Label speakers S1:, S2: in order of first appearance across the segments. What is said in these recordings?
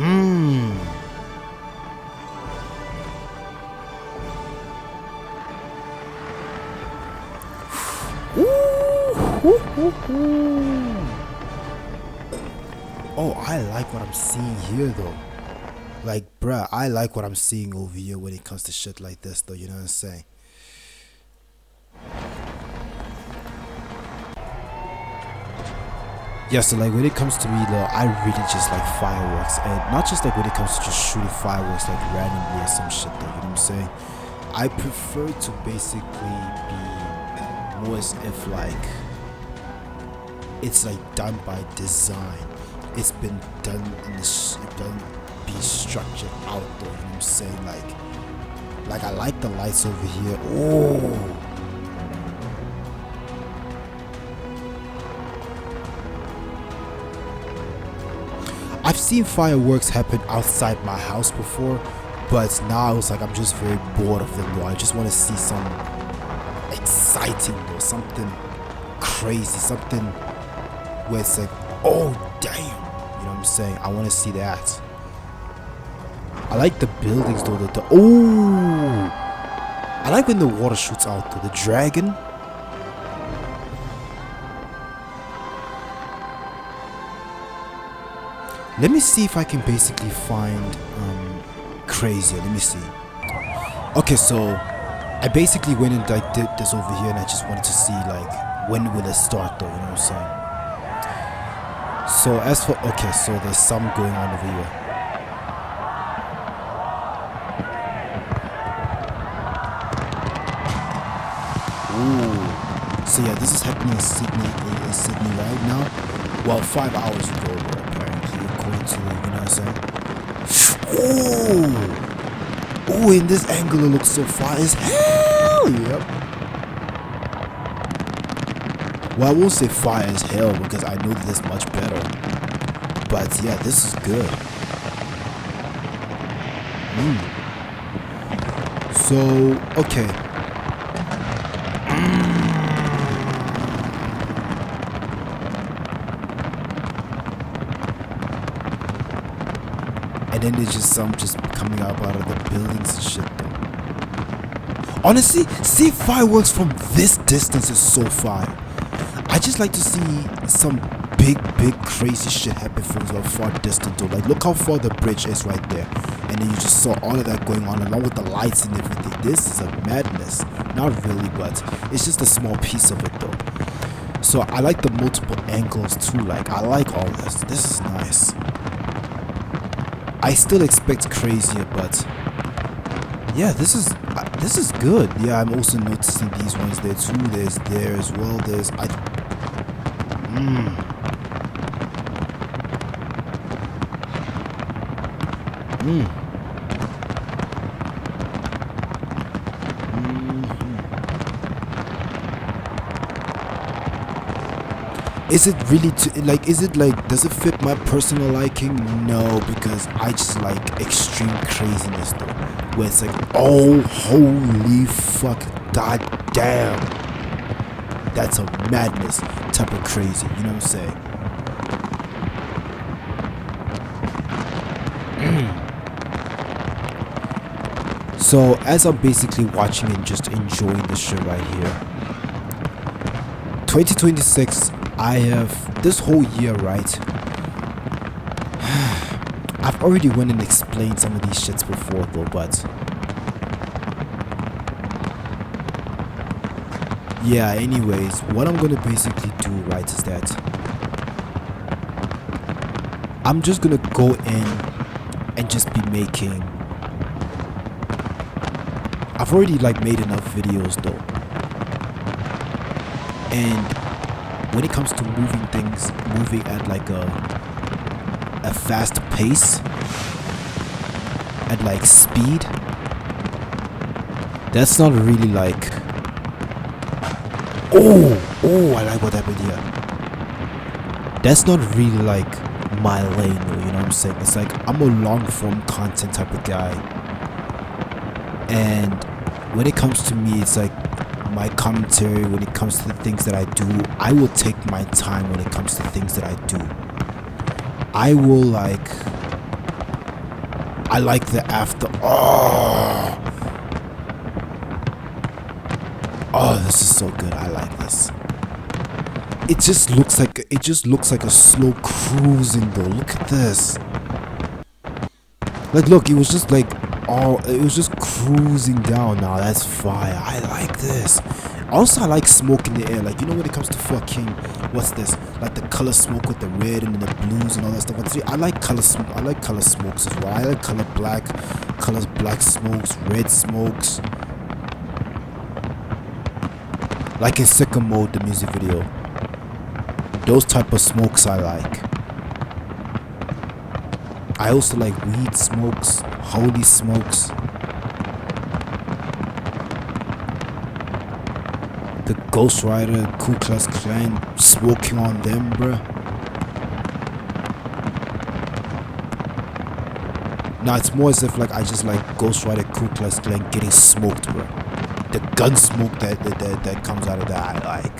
S1: Oh, I like what I'm seeing here though. Like, bruh, I like what I'm seeing over here when it comes to shit like this though, you know what I'm saying? Yeah, so like when it comes to me though, I really just like fireworks. And not just like when it comes to just shooting fireworks like randomly or some shit though, you know what I'm saying? I prefer to basically be more as if like it's like done by design. It's been done in this, done be structured out though, you know what I'm saying? Like I like the lights over here. Oh, I've seen fireworks happen outside my house before, but now it's like I'm just very bored of them though. I just want to see some exciting though, something crazy, something where it's like, oh damn, you know what I'm saying? I want to see that. I like the buildings though, oh, I like when the water shoots out though, the dragon. Let me see if I can basically find crazier. Let me see. Okay, so I basically went and like did this over here, and I just wanted to see like when will it start though, you know what I'm saying? So as for, okay, so there's some going on over here. Ooh. So yeah, this is happening in Sydney right now. Well, 5 hours ago apparently, according to, you know what I'm saying? Oh, in this angle it looks so far as hell. Yep. Well, I won't say fire as hell because I know this much better. But yeah, this is good. So, okay. And then there's just some just coming up out of the buildings and shit though. Honestly, see fireworks from this distance is so fire. I just like to see some big crazy shit happen from a far distance though. Like look how far the bridge is right there. And then you just saw all of that going on along with the lights and everything. This is a madness. Not really, but it's just a small piece of it though. So I like the multiple angles too. Like I like all this. This is nice. I still expect crazier, but yeah, this is good. Yeah, I'm also noticing these ones there too. There's there as well. There's Is it really like? Is it like? Does it fit my personal liking? No, because I just like extreme craziness though, where it's like, oh, holy fuck, god damn, that's a madness type of crazy. You know what I'm saying? So as I'm basically watching and just enjoying this shit right here, 2026. I have this whole year, right? I've already went and explained some of these shits before though, but yeah, anyways, what I'm gonna basically do, right, is that I'm just gonna go in and just be making, I've already like made enough videos though, and when it comes to moving at like a fast pace, at like speed, that's not really like, oh, I like what happened here. That's not really like my lane though, you know what I'm saying? It's like, I'm a long form content type of guy, and when it comes to me, it's like, my commentary, when it comes to the things that I do, I will take my time when it comes to things that I do. I will like I like the after. Oh, this is so good. I like this. It just looks like a slow cruising though. Look at this. Like, look, it was just like, it was just cruising down. Now that's fire. I like this. Also, I like smoke in the air. Like, you know, when it comes to fucking, what's this? Like the color smoke with the red and the blues and all that stuff. I like color smoke. I like color smokes as well. I like colors black smokes, red smokes. Like in Sicko Mode, the music video. Those type of smokes I like. I also like weed smokes, holy smokes. The Ghost Rider, Ku Klux Klan, smoking on them, bruh. Nah, it's more as if like I just like Ghost Rider, Ku Klux Klan getting smoked, bruh. The gun smoke that comes out of that, I like.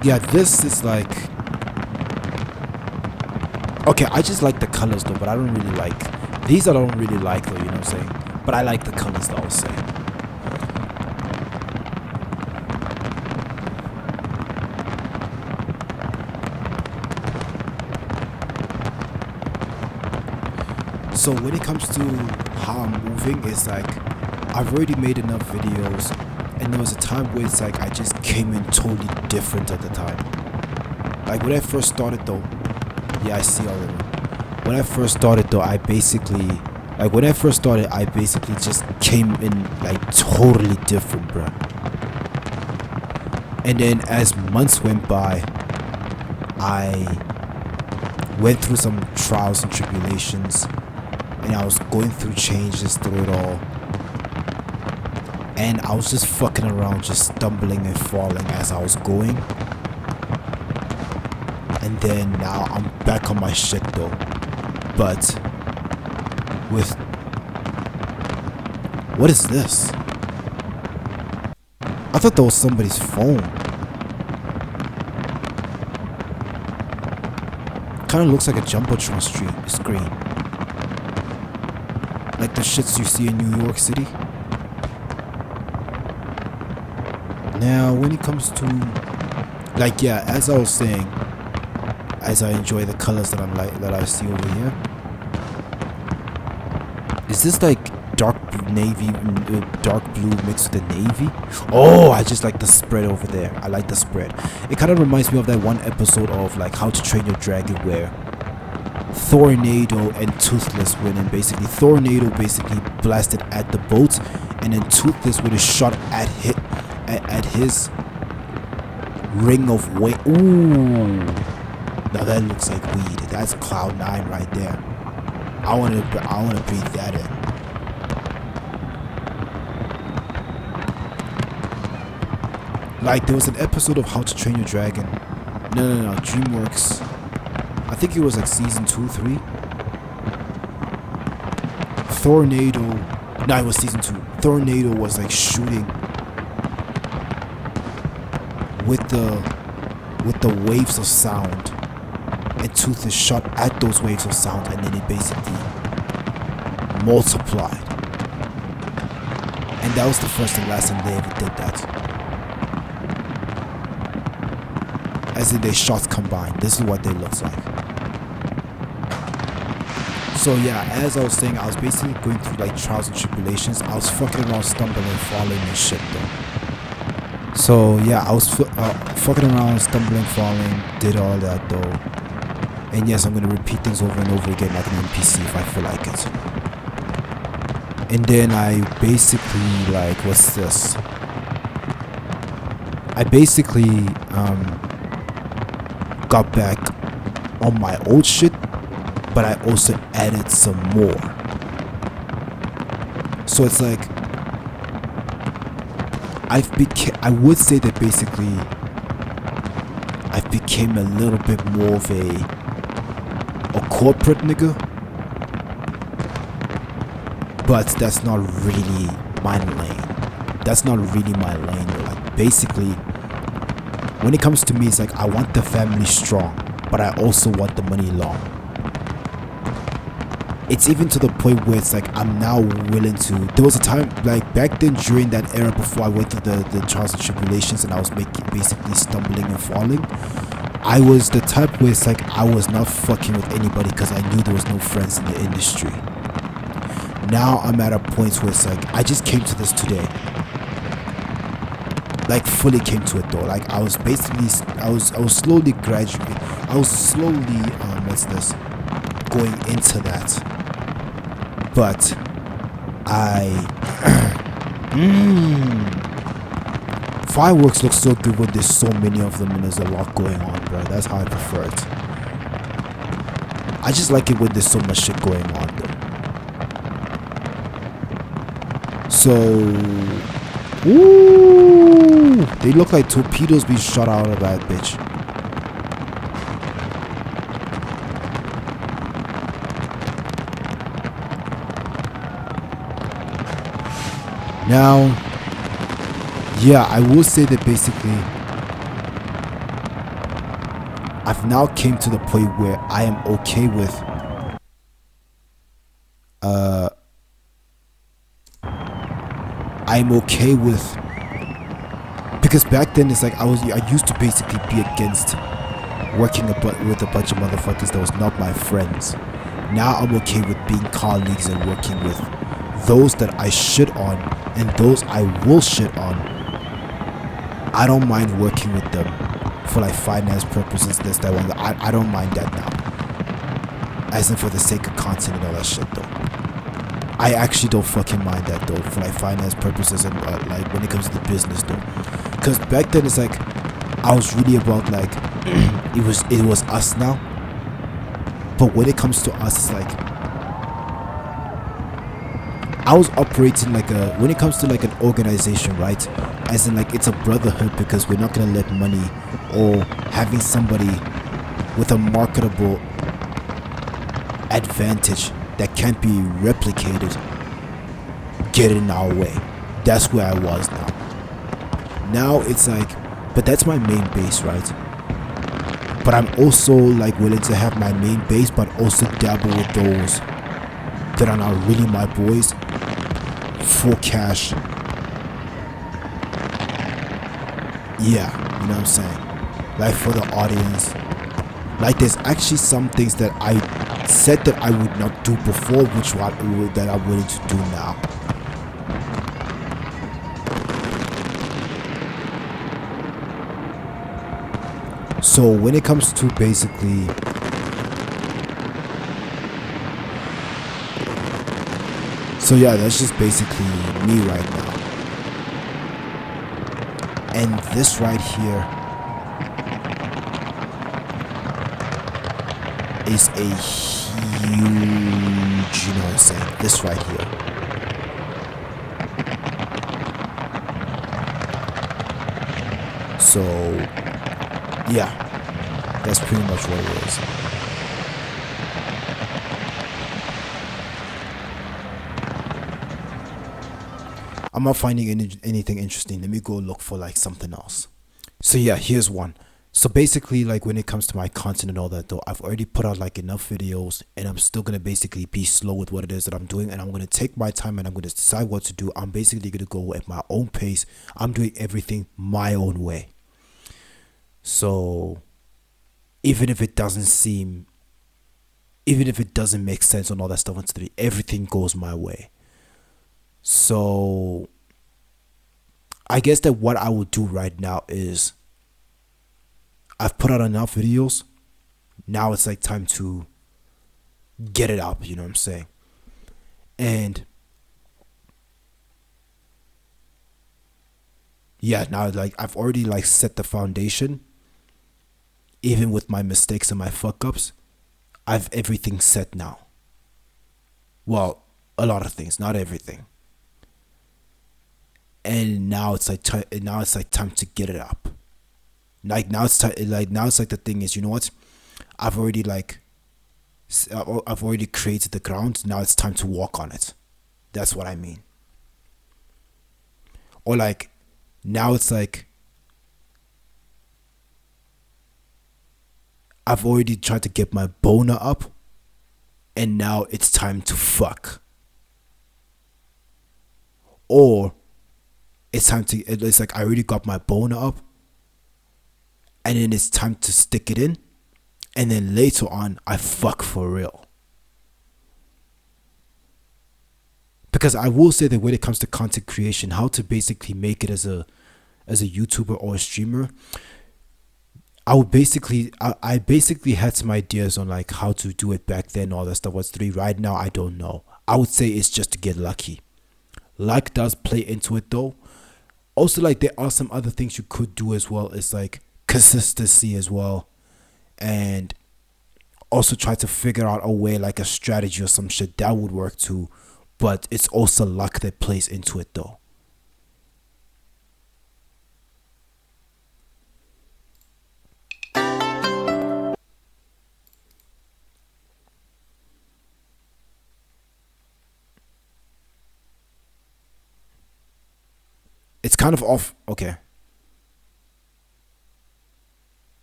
S1: Yeah, this is like, okay, I just like the colors though, but I don't really like these. I don't really like though, you know what I'm saying? But I like the colors though, I was saying. So when it comes to how I'm moving, it's like I've already made enough videos. And there was a time where it's like I just came in totally different at the time. Like when I first started though, yeah, I see all of it. When I first started though, I basically just came in like totally different, bro. And then as months went by, I went through some trials and tribulations, and I was going through changes through it all. And I was just fucking around, just stumbling and falling as I was going. And then now I'm back on my shit though. But with, what is this? I thought that was somebody's phone. Kind of looks like a Jumbotron screen. Like the shits you see in New York City. Now, when it comes to, like, yeah, as I was saying, as I enjoy the colors that I see over here, is this like dark navy, dark blue mixed with the navy? Oh, I just like the spread over there. I like the spread. It kind of reminds me of that one episode of like How to Train Your Dragon where Tornado and Toothless went, and basically Tornado basically blasted at the boat, and then Toothless with a shot at his ring of weight. Ooh, now that looks like weed. That's Cloud9 right there. I want to breathe that in. Like there was an episode of How to Train Your Dragon. No, DreamWorks. I think it was like season 2, 3. Tornado. No, it was season 2. Tornado was like shooting with the waves of sound, and Tooth is shot at those waves of sound, and then it basically multiplied. And that was the first and last time they ever did that. As in their shots combined. This is what they look like. So yeah, as I was saying, I was basically going through like trials and tribulations. I was fucking around, stumbling and falling and shit though. So yeah, I was fucking around, stumbling, falling, did all that though. And yes, I'm gonna repeat things over and over again like an NPC if I feel like it. And then I basically, like, what's this? I basically got back on my old shit, but I also added some more. So it's like I would say that basically I've became a little bit more of a corporate nigga, but that's not really my lane. that's not really my lane though. Like basically, when it comes to me, it's like I want the family strong, but I also want the money long. It's even to the point where it's like I'm now willing to. There was a time like back then during that era before I went through the trials and tribulations and I was basically stumbling and falling. I was the type where it's like I was not fucking with anybody because I knew there was no friends in the industry. Now I'm at a point where it's like I just came to this today. Like fully came to it though. Like I was basically I was slowly graduating. I was slowly going into that. But fireworks look so good when there's so many of them and there's a lot going on, bro. That's how I prefer it. I just like it when there's so much shit going on, though. So, ooh, they look like torpedoes being shot out of that bitch. Now, yeah, I will say that basically I've now came to the point where I am okay with I'm okay with, because back then it's like I used to basically be against working with a bunch of motherfuckers that was not my friends. Now I'm okay with being colleagues and working with those that I shit on and those I will shit on. I don't mind working with them for like finance purposes, this, that, one. I don't mind that now. As in for the sake of content and all that shit though. I actually don't fucking mind that though for like finance purposes and like when it comes to the business though. Cause back then it's like I was really about like it was us now. But when it comes to us, it's like I was operating like when it comes to like an organization, right? As in like it's a brotherhood because we're not gonna let money or having somebody with a marketable advantage that can't be replicated get in our way. That's where I was now. Now it's like, but that's my main base, right? But I'm also like willing to have my main base, but also dabble with those that are not really my boys for cash. Yeah, you know what I'm saying? Like for the audience. Like there's actually some things that I said that I would not do before, that I'm willing to do now. So when it comes to basically so yeah, that's just basically me right now. And this right here is a huge, you know what I'm saying, this right here. So yeah, that's pretty much what it is. I'm not finding anything interesting. Let me go look for like something else. So yeah, here's one. So basically, like when it comes to my content and all that though, I've already put out like enough videos and I'm still going to basically be slow with what it is that I'm doing, and I'm going to take my time and I'm going to decide what to do. I'm basically going to go at my own pace. I'm doing everything my own way. So even if it doesn't make sense and all that stuff on today, everything goes my way. So I guess that what I would do right now is I've put out enough videos. Now it's like time to get it up, you know what I'm saying? And yeah, now like I've already like set the foundation. Even with my mistakes and my fuck ups, I've everything set now. Well, a lot of things, not everything. And now it's like time to get it up. Like now it's like the thing is, you know what? I've already created the ground. Now it's time to walk on it. That's what I mean. Or like now it's like I've already tried to get my boner up and now it's time to fuck. Or it's like I already got my boner up and then it's time to stick it in, and then later on I fuck for real. Because I will say that when it comes to content creation, how to basically make it as a YouTuber or a streamer, I basically had some ideas on like how to do it back then, all that stuff. What's three right now, I don't know. I would say it's just to get lucky. Luck does play into it though. Also, like there are some other things you could do as well. It's like consistency as well, and also try to figure out a way, like a strategy or some shit that would work too. But it's also luck that plays into it though. It's kind of off. Okay,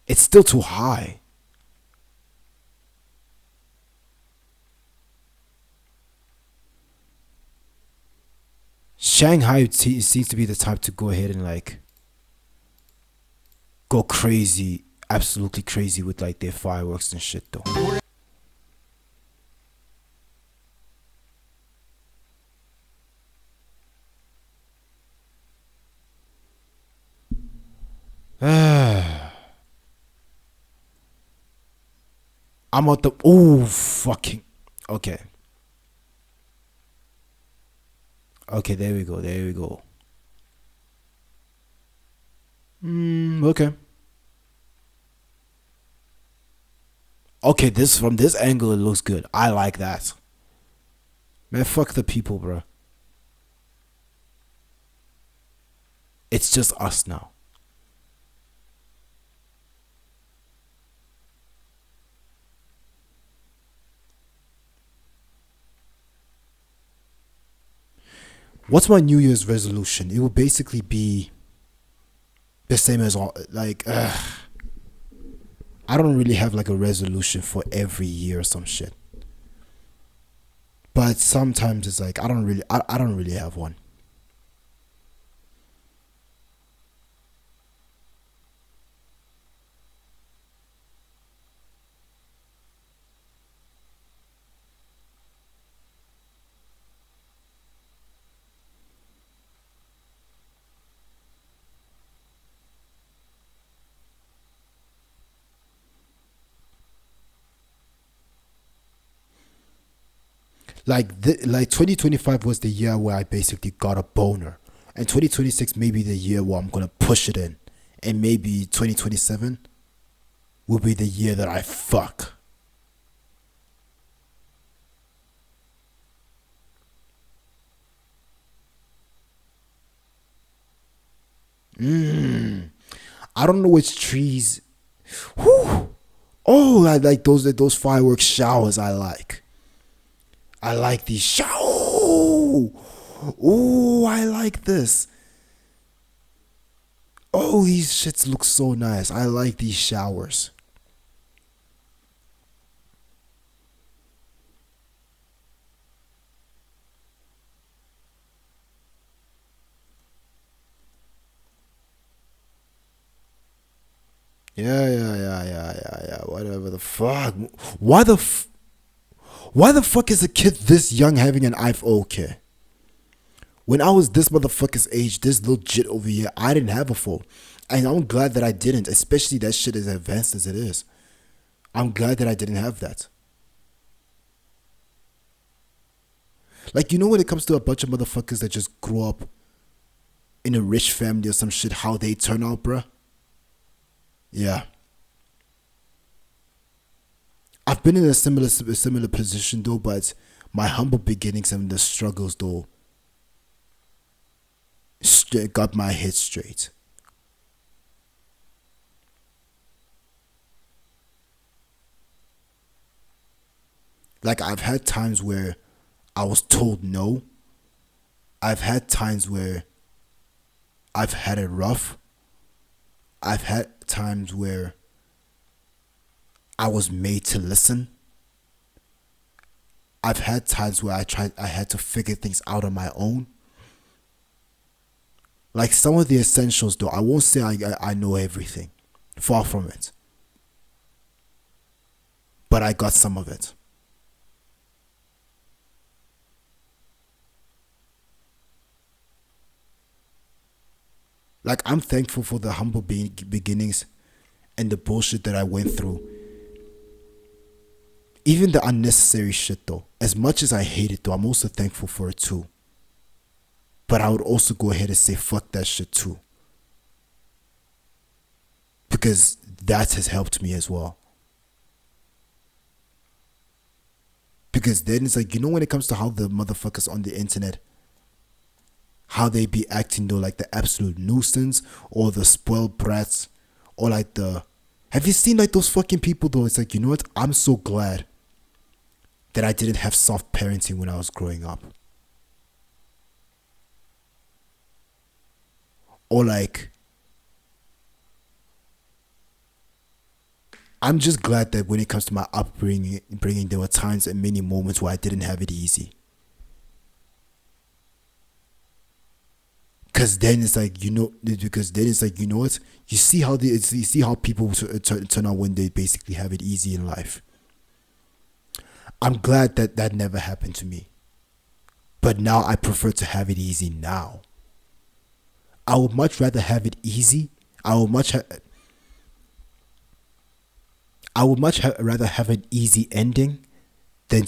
S1: it's still too high. Shanghai seems to be the type to go ahead and like go crazy, absolutely crazy with like their fireworks and shit though. I'm at the fucking okay. Okay, there we go. There we go. Okay. Okay, this from this angle it looks good. I like that. Man, fuck the people, bro. It's just us now. What's my New Year's resolution? It will basically be the same as all. Like, I don't really have like a resolution for every year or some shit. But sometimes it's like I don't really have one. Like 2025 was the year where I basically got a boner, and 2026 may be the year where I'm gonna push it in, and maybe 2027 will be the year that I fuck. I don't know which trees. Whew. Oh, I like those fireworks showers. I like these showers. Oh, I like this. Oh, these shits look so nice. I like these showers. Yeah. Whatever the fuck. Why the why the fuck is a kid this young having an iPhone? Okay. When I was this motherfucker's age, this little jit over here, I didn't have a phone. And I'm glad that I didn't, especially that shit as advanced as it is. I'm glad that I didn't have that. Like, you know, when it comes to a bunch of motherfuckers that just grow up in a rich family or some shit, how they turn out, bruh? Yeah. I've been in a similar position though, but my humble beginnings and the struggles though got my head straight. Like, I've had times where I was told no. I've had times where I've had it rough. I've had times where I was made to listen. I've had times where I had to figure things out on my own. Like some of the essentials though, I won't say I know everything. Far from it. But I got some of it. Like I'm thankful for the humble beginnings and the bullshit that I went through. Even the unnecessary shit though. As much as I hate it though, I'm also thankful for it too. But I would also go ahead and say fuck that shit too. Because that has helped me as well. Because then it's like, when it comes to how the motherfuckers on the internet, how they be acting though, like the absolute nuisance or the spoiled brats or like have you seen like those fucking people though? It's like, you know what? I'm so glad that I didn't have soft parenting when I was growing up. Or like, I'm just glad that when it comes to my upbringing, there were times and many moments where I didn't have it easy. Because then it's like, you know what? You see how people turn out when they basically have it easy in life. I'm glad that never happened to me. But now I prefer to have it easy now. I would much rather have it easy. I would much rather have an easy ending than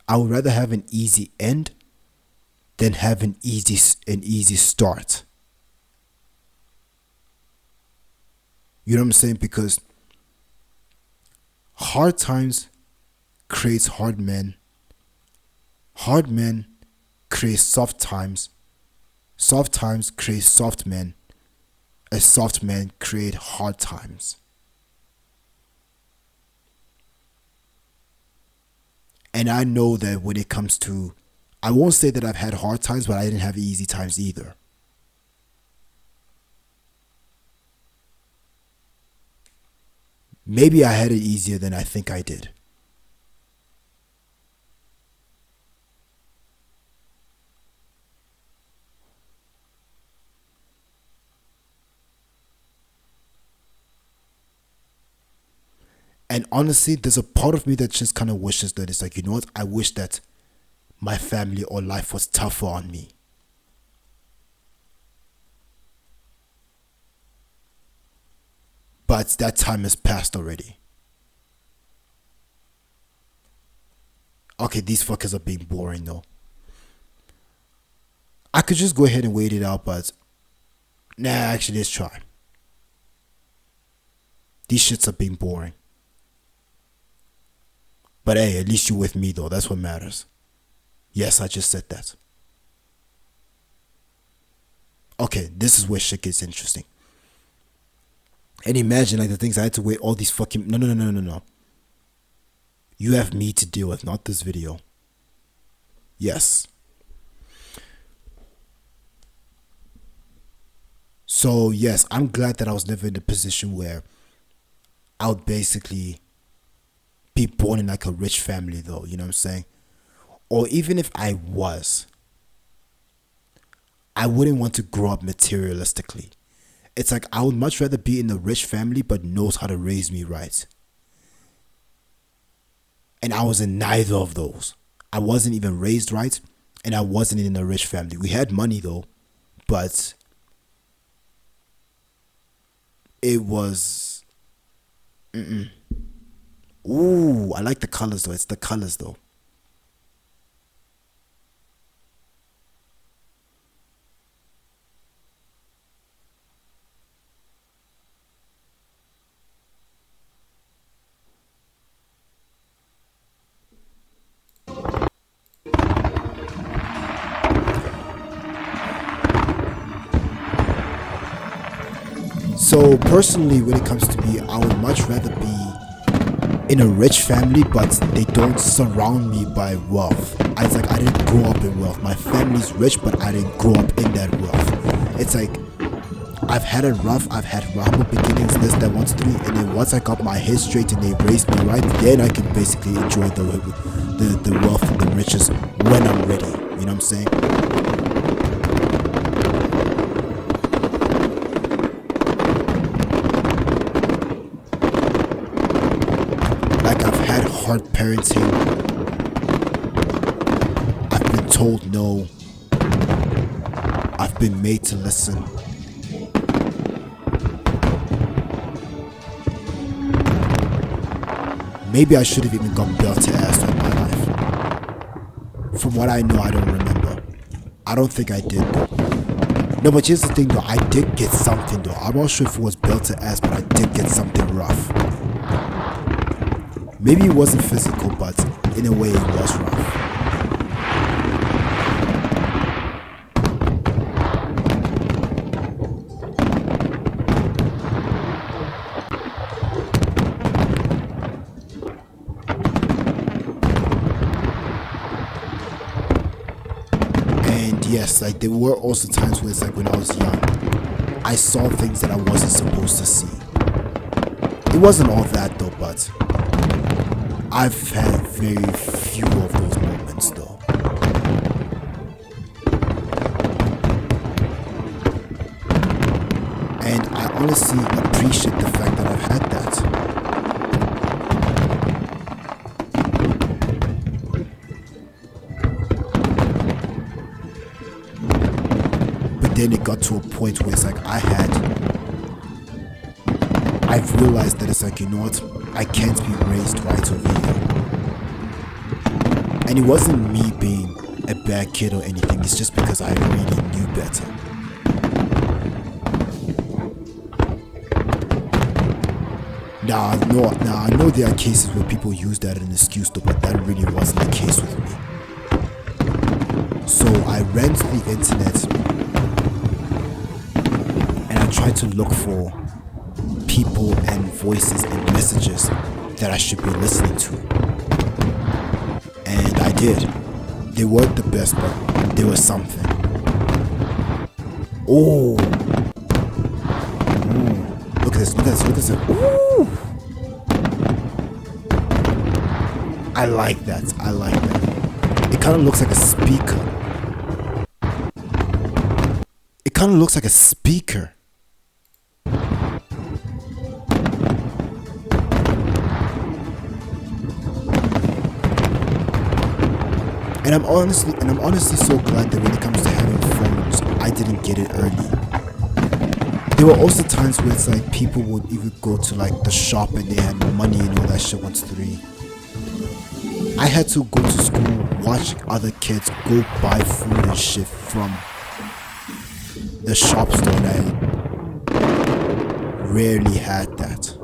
S1: I would rather have an easy end than have an easy start. You know what I'm saying? Because hard times creates hard men. Hard men create soft times. Soft times create soft men. A soft men create hard times. And I know that when it comes to, I won't say that I've had hard times, but I didn't have easy times either. Maybe I had it easier than I think I did. And honestly, there's a part of me that just kind of wishes that it's like, you know what? I wish that my family or life was tougher on me. But that time has passed already. Okay, these fuckers are being boring though. I could just go ahead and wait it out, but nah, actually, let's try. These shits are being boring. But hey, at least you're with me though. That's what matters. Yes, I just said that. Okay, this is where shit gets interesting. And imagine like the things I had to wait all these fucking... No. You have me to deal with, not this video. Yes. So yes, I'm glad that I was never in a position where I would basically be born in like a rich family though, you know what I'm saying? Or even if I was, I wouldn't want to grow up materialistically. It's like I would much rather be in a rich family but knows how to raise me right. And I was in neither of those. I wasn't even raised right and I wasn't in a rich family. We had money though, but it was... Ooh, I like the colors though. It's the colors though. So personally, when it comes to me, I would much rather be in a rich family, but they don't surround me by wealth. It's like I didn't grow up in wealth. My family's rich, but I didn't grow up in that wealth. It's like I've had it rough. I've had humble beginnings, this, that, 1, 2, 3, and then once I got my head straight and they raised me right, then I can basically enjoy the wealth and the riches when I'm ready. You know what I'm saying? Like, I've had hard parenting. I've been told no. I've been made to listen. Maybe I should have even got belted ass in my life. From what I know, I don't remember. I don't think I did though. No, but here's the thing though, I did get something though. I'm not sure if it was belted ass, but I did get something rough. Maybe it wasn't physical, but in a way it was rough. Yes, like there were also times where it's like when I was young, I saw things that I wasn't supposed to see. It wasn't all that though, but I've had very few of those moments though. And I honestly appreciate the fact that I've had that. Then it got to a point where it's like I've realized that it's like, you know what, I can't be raised right over here. And it wasn't me being a bad kid or anything, it's just because I really knew better. Now I know there are cases where people use that as an excuse though, but that really wasn't the case with me. So I ran to the internet and I tried to look for people and voices and messages that I should be listening to. And I did. They weren't the best, but they were something. Oh. Ooh. Look at this. Ooh. I like that. It kind of looks like a speaker. And I'm honestly so glad that when it comes to having phones, I didn't get it early. There were also times where it's like people would even go to like the shop and they had money and all that shit once three. I had to go to school, watch other kids go buy food and shit from the shop store, and I rarely had that.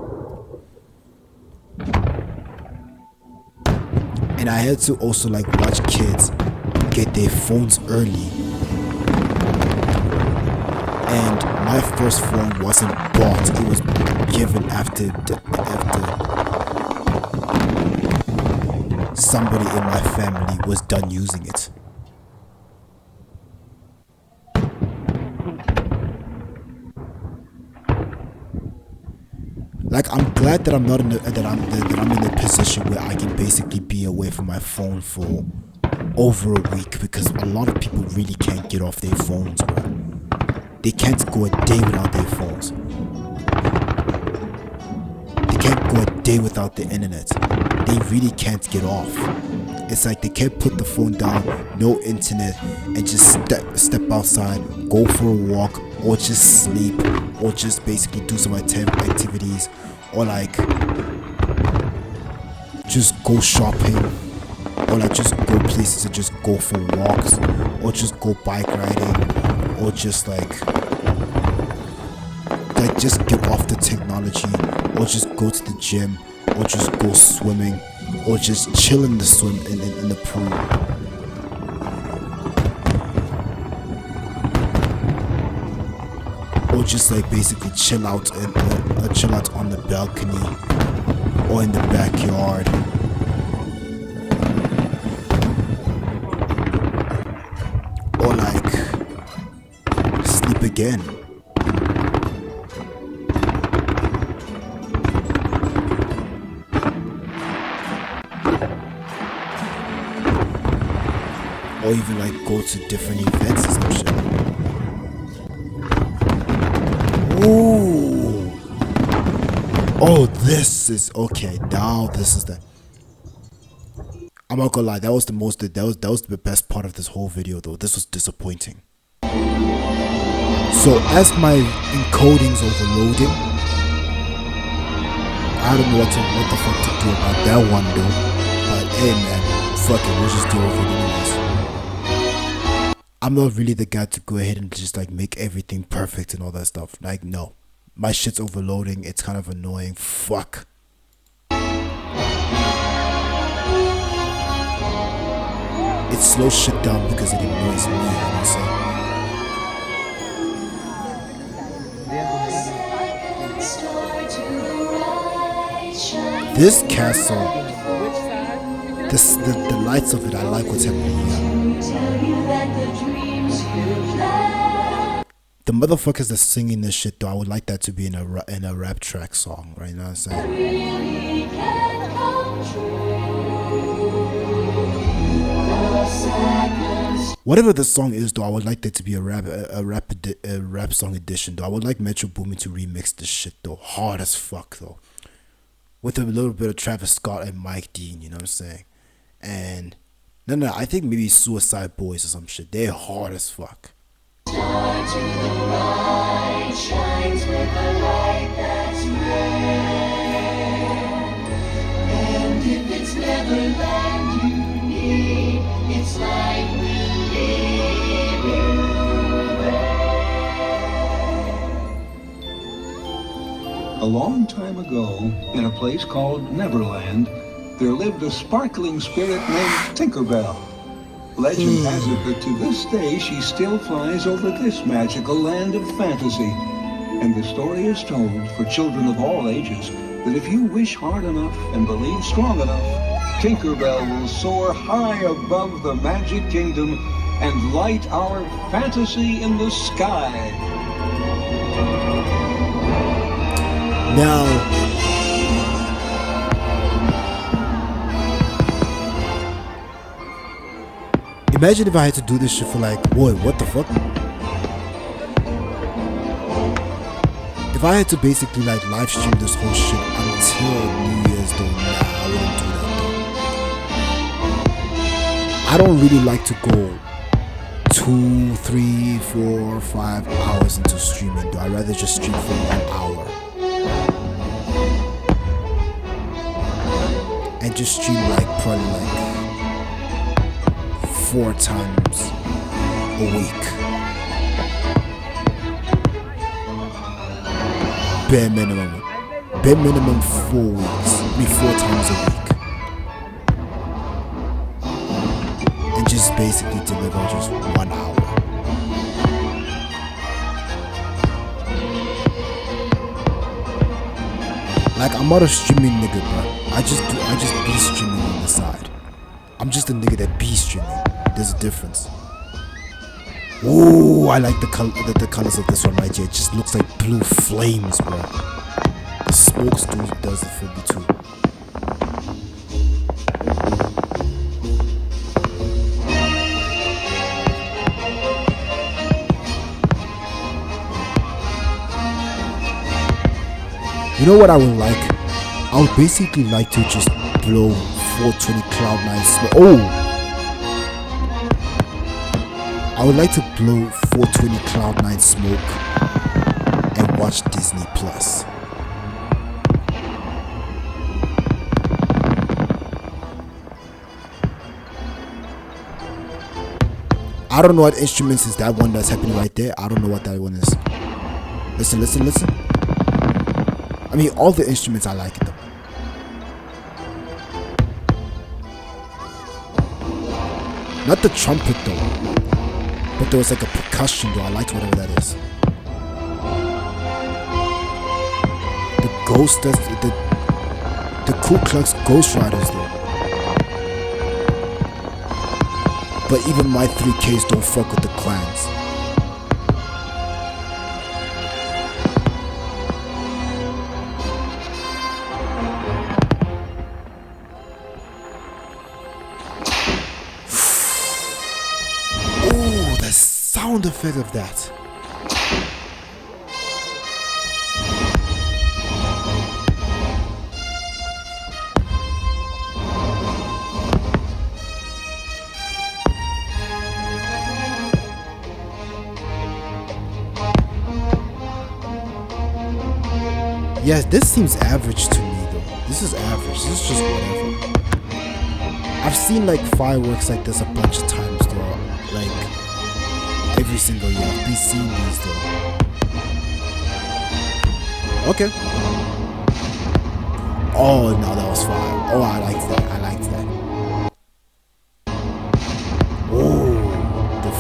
S1: And I had to also like watch kids get their phones early. And my first phone wasn't bought, it was given after somebody in my family was done using it. Like, I'm glad that I'm not in I'm in a position where I can basically be away from my phone for over a week, because a lot of people really can't get off their phones, bro. They can't go a day without their phones. They can't go a day without the internet. They really can't get off. It's like they can't put the phone down, no internet, and just step outside, go for a walk, or just sleep, or just basically do some activities, or like just go shopping, or like just go places and just go for walks, or just go bike riding, or just like just get off the technology, or just go to the gym, or just go swimming, or just chill in the in the pool. Or just like basically chill out on the balcony or in the backyard. Or like sleep again. or even like go to different events or some shit. Ooh. Oh, this is okay. Now this is the. I'm not gonna lie. That was the most. That was the best part of this whole video, though. This was disappointing. So as my encoding's overloading, I don't know what the fuck to do about that one though. But hey man, fuck it, we'll just deal with it anyways. I'm not really the guy to go ahead and just like make everything perfect and all that stuff. Like no, my shit's overloading. It's kind of annoying. Fuck. It slows shit down because it annoys me. You know what I'm saying? This castle, the lights of it, I like what's happening here. The motherfuckers that's singing this shit though, I would like that to be in a rap track song, right? You know what I'm saying? Whatever the song is though, I would like that to be a rap song edition though. I would like Metro Boomin to remix this shit though, hard as fuck though. With a little bit of Travis Scott and Mike Dean, you know what I'm saying? And no, I think maybe Suicide Boys or some shit. They're hard as fuck. Star to the right shines with a light that's rare. And if it's Neverland you need, it's like we'll leave you there.
S2: A long time ago, in a place called Neverland, there lived a sparkling spirit named Tinkerbell. Legend has it that to this day she still flies over this magical land of fantasy. And the story is told for children of all ages that if you wish hard enough and believe strong enough, Tinkerbell will soar high above the magic kingdom and light our fantasy in the sky.
S1: Now, imagine if I had to do this shit for like, boy, what the fuck? If I had to basically like live stream this whole shit until New Year's though, nah, I wouldn't do that though. I don't really like to go 2, 3, 4, 5 hours into streaming though. I'd rather just stream for 1 hour. And just stream like probably like 4 times a week. Bare minimum. Bare minimum 4 weeks. Maybe 4 times a week. And just basically deliver just 1 hour. Like I'm not a streaming nigga, bro. I just be streaming on the side. I'm just a nigga that be streaming. There's a difference. Ooh, I like the colors of this one right here. It just looks like blue flames, bro. The smoke does it for me too. You know what I would like? I would basically like to just blow 420 Cloud9 smoke. Oh! I would like to blow 420 Cloud9 smoke and watch Disney Plus. I don't know what instruments is that one that's happening right there. I don't know what that one is. Listen, listen, listen. I mean, all the instruments I like them. Not the trumpet though, but there was like a percussion though. I liked whatever that is. The ghost, the Ku Klux Ghost Riders though. But even my 3Ks don't fuck with the clans. sound effect of that. Yes, this seems average to me though. This is average. This is just whatever. I've seen like fireworks like this a bunch of times though. Like every single year. I've been seeing these though. Okay. Oh no, that was fire. Oh, I liked that. I liked that. Oh, the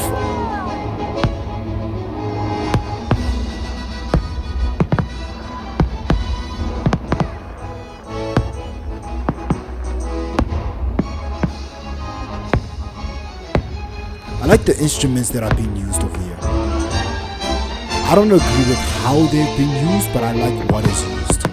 S1: I like the instruments that are being used over here. I don't agree with how they've been used, but I like what is used.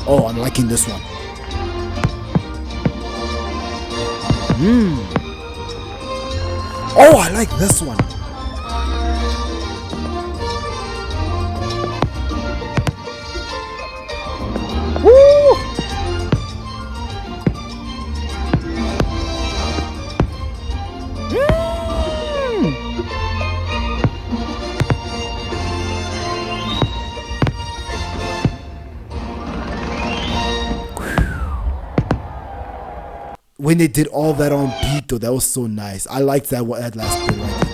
S1: Oh, I'm liking this one. Oh, I like this one. Woo! When they did all that on beat though, that was so nice. I liked that last bit right there.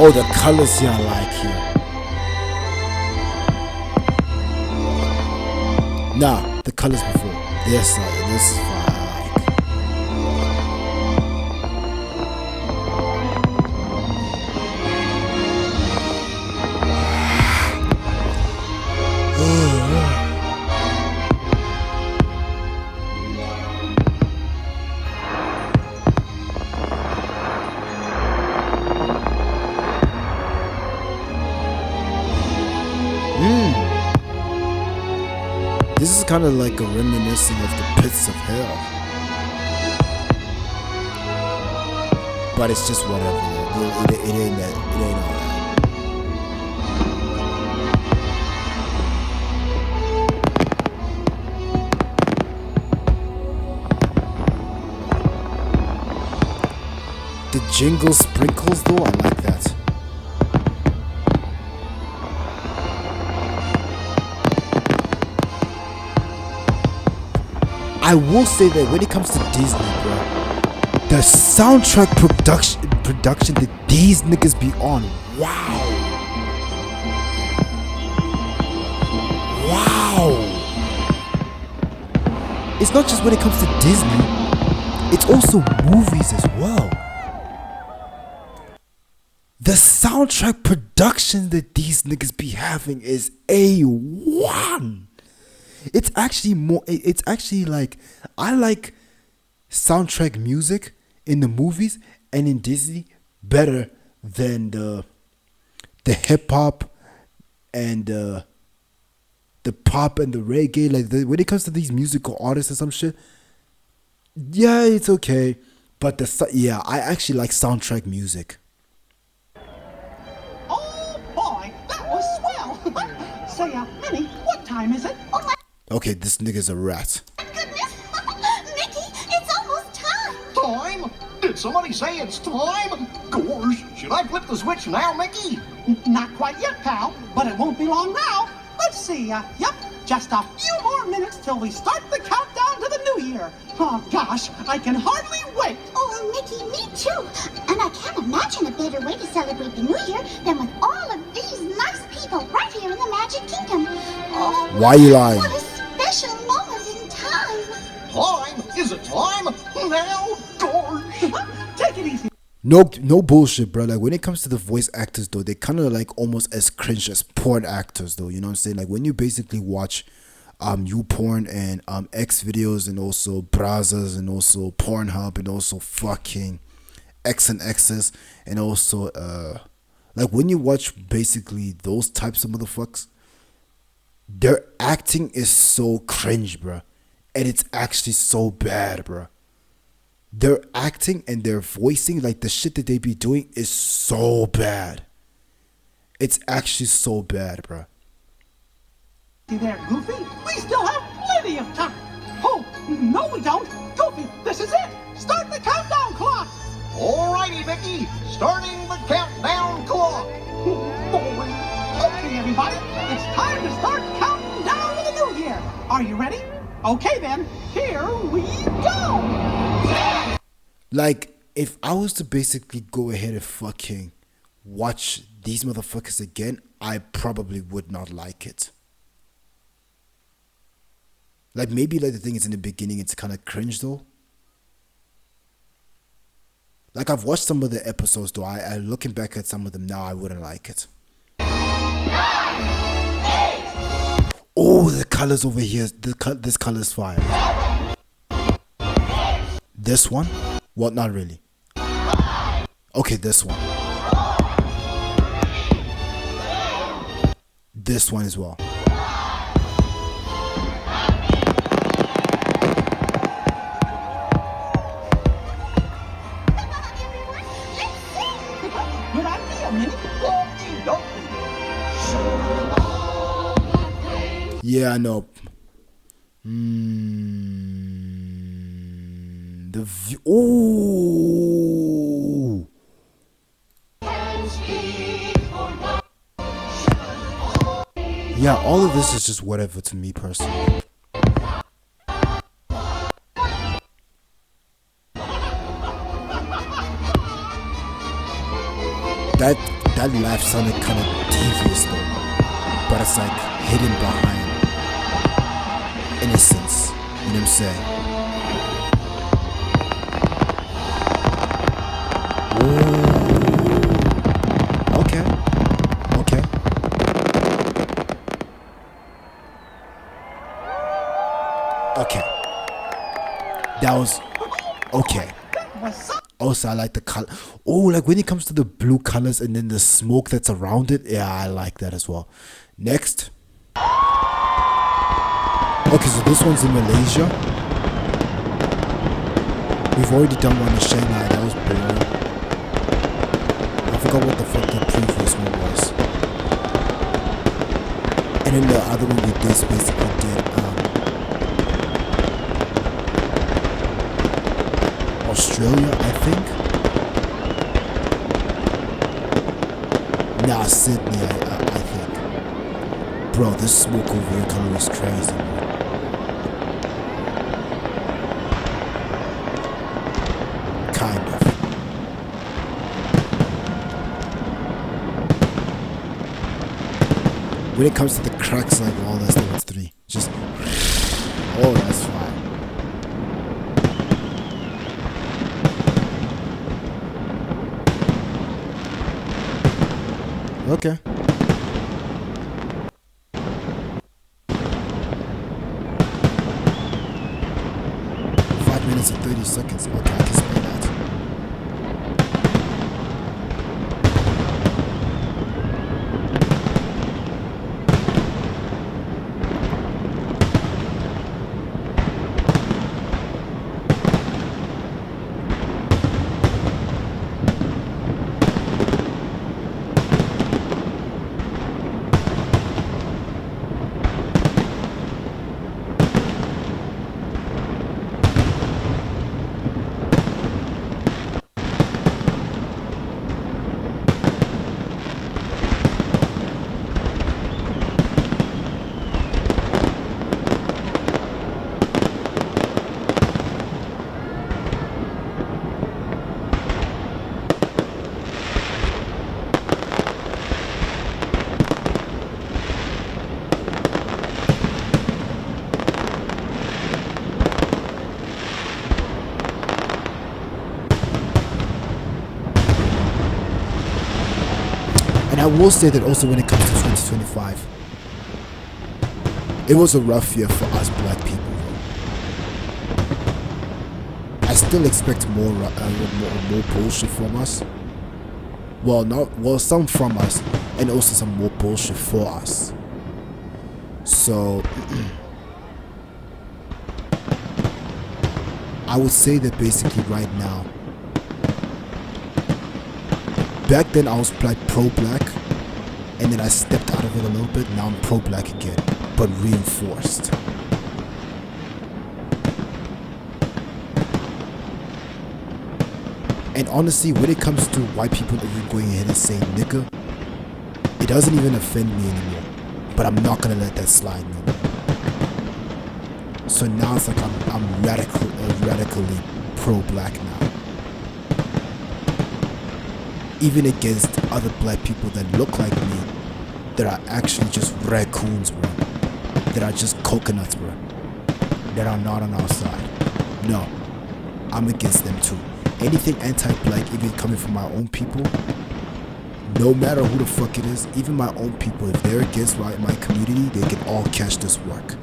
S1: Oh, the colors here I like here. Nah, the colors before. This is fine. I This is kind of like a reminiscing of the pits of hell. But it's just whatever. It ain't that. It ain't all that. The jingle sprinkles though, I like that. I will say that when it comes to Disney, bro, the soundtrack production that these niggas be on, wow. It's not just when it comes to Disney, it's also movies as well. The soundtrack production that these niggas be having is A1. It's actually like, I like soundtrack music in the movies and in Disney better than the hip hop and the pop and the reggae. Like when it comes to these musical artists or some shit, yeah, it's okay. But I actually like soundtrack music.
S3: Oh boy, that was swell. Say, honey, what time is it?
S1: Okay, this nigga's a rat.
S4: Goodness, Mickey, it's almost time.
S3: Oh,
S4: Did somebody say it's time? Gosh, should I flip the switch now, Mickey?
S3: Not quite yet, pal, but it won't be long now. Let's see, yep, just a few more minutes till we start the countdown to the new year. Oh, gosh, I can hardly wait.
S5: Oh, Mickey, me too. And I can't imagine a better way to celebrate the new year than with all of these nice people right here in the Magic Kingdom. Oh,
S1: Why you lying?
S5: what a special moment in time.
S4: Time? Is it time? Now? Gosh.
S3: Take it easy.
S1: No bullshit, bro. Like when it comes to the voice actors though, they kind of like almost as cringe as porn actors though. You know what I'm saying? Like when you basically watch YouPorn and X videos and also Brazos and also Pornhub and also fucking X and X's and also like when you watch basically those types of motherfuckers, their acting is so cringe, bro. And it's actually so bad, bro. Their acting and their voicing, like the shit that they be doing, is so bad. It's actually so bad, bro.
S3: There, Goofy. We still have plenty of time. Oh, no, we don't. Goofy, this is it. Start the countdown clock.
S4: Alrighty, Mickey. Starting the countdown clock.
S3: Okay, everybody, it's time to start counting down to the new year. Are you ready? Okay, then, here we go.
S1: Like, if I was to basically go ahead and fucking watch these motherfuckers again, I probably would not like it. Like, maybe like the thing is in the beginning, it's kind of cringe though. Like, I've watched some of the episodes though. I looking back at some of them now, I wouldn't like it. Oh, the colors over here. This color is fire. This one? Well, not really. Okay, this one. This one as well.
S3: Good idea, Minnie.
S1: Yeah, I know. The view. Ooh. Yeah, all of this is just whatever to me personally. That laugh sounded kind of devious though, but it's like hidden behind innocence. You know what I'm saying? Ooh. Okay. That was okay. Also, I like the color. Oh, like when it comes to the blue colors and then the smoke that's around it. Yeah, I like that as well. Next. Okay, so this one's in Malaysia. We've already done one in Shanghai. That was boring. I forgot what the fuck the previous one was. And then the other one we did basically did Australia, I think. Nah, Sydney, I think. Bro, this smoke over here color is crazy, man. Kind of. When it comes to the cracks, like all that stuff, it's 3. Just, oh, that's fine. Okay. Minutes and 30 seconds. Okay, I can spell that. And I will say that also when it comes to 2025, it was a rough year for us black people. I still expect more bullshit from us. Well, some from us, and also some more bullshit for us. So I would say that basically right now, back then I was like pro-black, and then I stepped out of it a little bit. Now I'm pro-black again, but reinforced. And honestly, when it comes to white people even going ahead and saying nigga, it doesn't even offend me anymore. But I'm not gonna let that slide no more. So now it's like I'm radically pro-black now. Even against other black people that look like me, that are actually just raccoons, bro. That are just coconuts, bro. That are not on our side. No, I'm against them too. Anything anti-black, even coming from my own people, no matter who the fuck it is, even my own people, if they're against my community, they can all catch this work.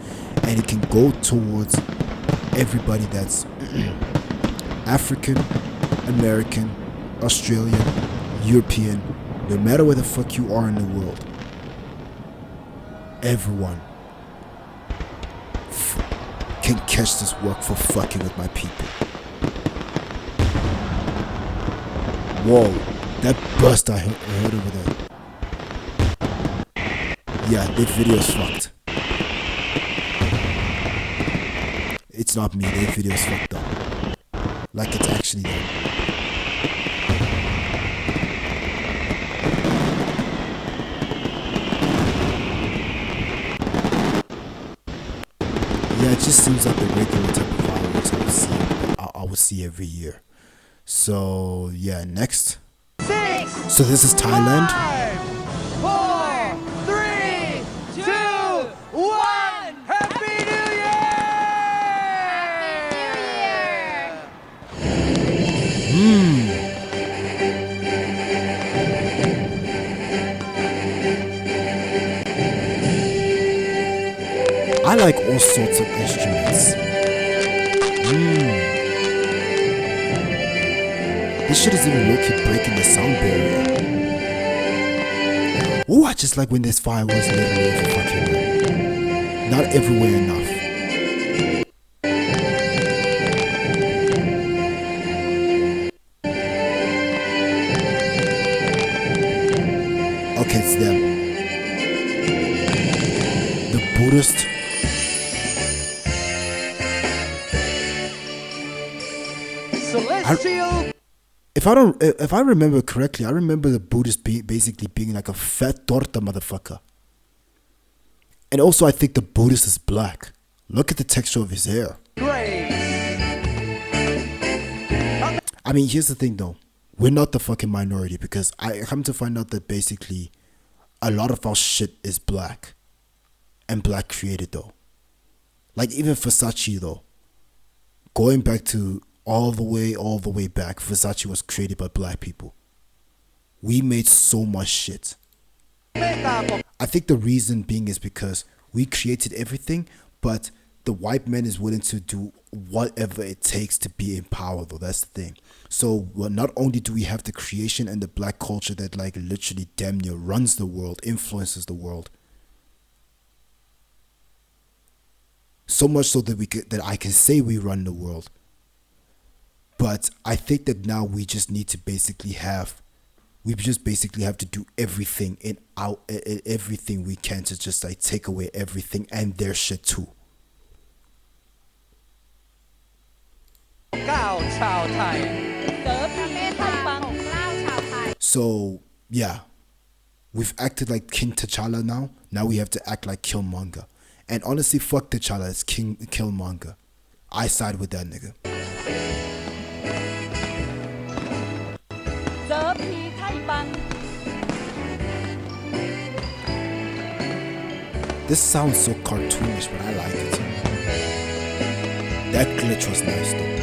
S1: And it can go towards everybody that's African, American, Australian, European, no matter where the fuck you are in the world. Everyone can catch this work for fucking with my people. Whoa, that burst I heard over there. Yeah, that video's fucked. It's not me, that video's fucked up. Like it's actually there. Yeah, it just seems like the regular type of fireworks I would see every year. So yeah, next.
S6: 6.
S1: So this is Thailand.
S6: 5, 4, 3, 2, 1. Happy New Year!
S1: I like all sorts of instruments. This shit is even low-key breaking the sound barrier. Ooh, I just like when there's fireworks literally every fucking way. Not everywhere enough. Okay, it's them. The Buddhist.
S6: Celestial.
S1: If I remember correctly, I remember the Buddhist basically being like a fat torta motherfucker. And also I think the Buddhist is black. Look at the texture of his hair.
S6: Grace.
S1: I mean, here's the thing though. We're not the fucking minority, because I come to find out that basically a lot of our shit is black. And black created though. Like even Versace though. Going back to all the way back, Versace was created by black people. We made so much shit. I think the reason being is because we created everything, but the white man is willing to do whatever it takes to be in power though. That's the thing. So well, not only do we have the creation and the black culture that like literally damn near runs the world, influences the world. So much so that I can say we run the world. But I think that now we just need to basically have to do everything everything we can to just like take away everything and their shit too.
S6: 9 ชาวไทย
S1: So yeah, we've acted like King T'Challa now. Now we have to act like Killmonger. And honestly, fuck T'Challa, it's Killmonger. I side with that nigga. This sounds so cartoonish, but I like it. That glitch was nice though.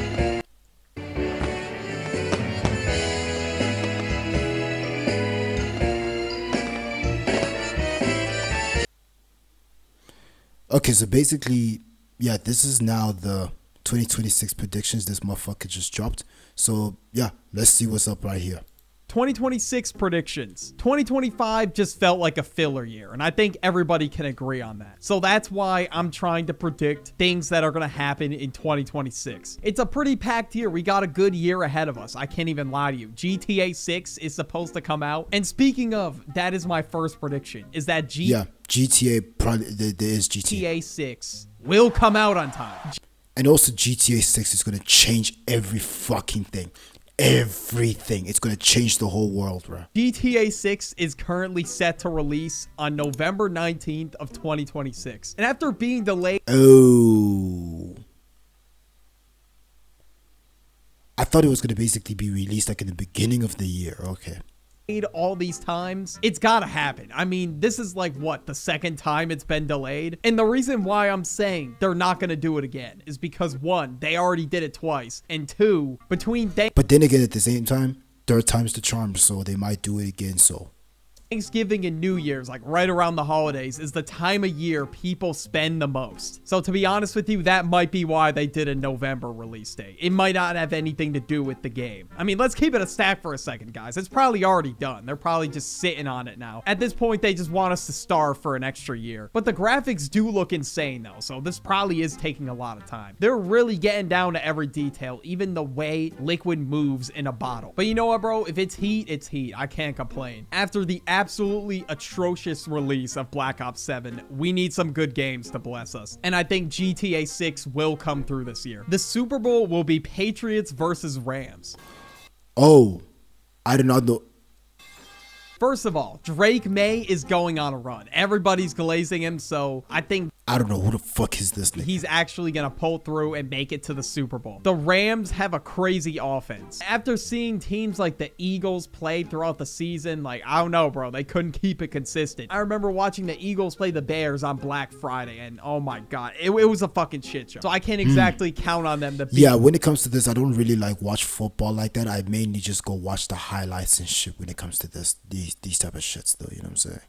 S1: Okay, so basically, yeah, this is now the 2026 predictions this motherfucker just dropped. So yeah, let's see what's up right here.
S7: 2026 predictions. 2025 just felt like a filler year, and I think everybody can agree on that. So that's why I'm trying to predict things that are going to happen in 2026. It's a pretty packed year. We got a good year ahead of us. I can't even lie to you. GTA 6 is supposed to come out. And speaking of, that is my first prediction, is that
S1: GTA probably there is
S7: GTA 6 will come out on time.
S1: And also GTA 6 is going to change every fucking thing. Everything. It's going to change the whole world, bro.
S7: GTA 6 is currently set to release on November 19th of 2026. And after being delayed...
S1: Oh. I thought it was going to basically be released like in the beginning of the year. Okay.
S7: all these times, it's gotta happen. I mean, this is like what, the second time it's been delayed? And the reason why I'm saying they're not gonna do it again is because one, they already did it twice, and two,
S1: but then again, at the same time, third time's the charm, so they might do it again. So
S7: Thanksgiving and New Year's, like right around the holidays, is the time of year people spend the most. So to be honest with you, that might be why they did a November release date. It might not have anything to do with the game. I mean, let's keep it a stack for a second, guys. It's probably already done. They're probably just sitting on it now. At this point, they just want us to starve for an extra year. But the graphics do look insane though, so this probably is taking a lot of time. They're really getting down to every detail, even the way liquid moves in a bottle. But you know what, bro? If it's heat, it's heat. I can't complain. After the absolutely atrocious release of Black Ops 7, we need some good games to bless us. And I think GTA 6 will come through this year. The Super Bowl will be Patriots versus Rams.
S1: Oh, I did not know.
S7: First of all, Drake May is going on a run. Everybody's glazing him, so I think
S1: I don't know who the fuck is this nigga.
S7: He's actually going to pull through and make it to the Super Bowl. The Rams have a crazy offense. After seeing teams like the Eagles play throughout the season, like, I don't know, bro. They couldn't keep it consistent. I remember watching the Eagles play the Bears on Black Friday, and oh my God, it was a fucking shit show. So I can't exactly count on them to beat.
S1: Yeah, when it comes to this, I don't really like watch football like that. I mainly just go watch the highlights and shit when it comes to these type of shits though, you know what I'm saying?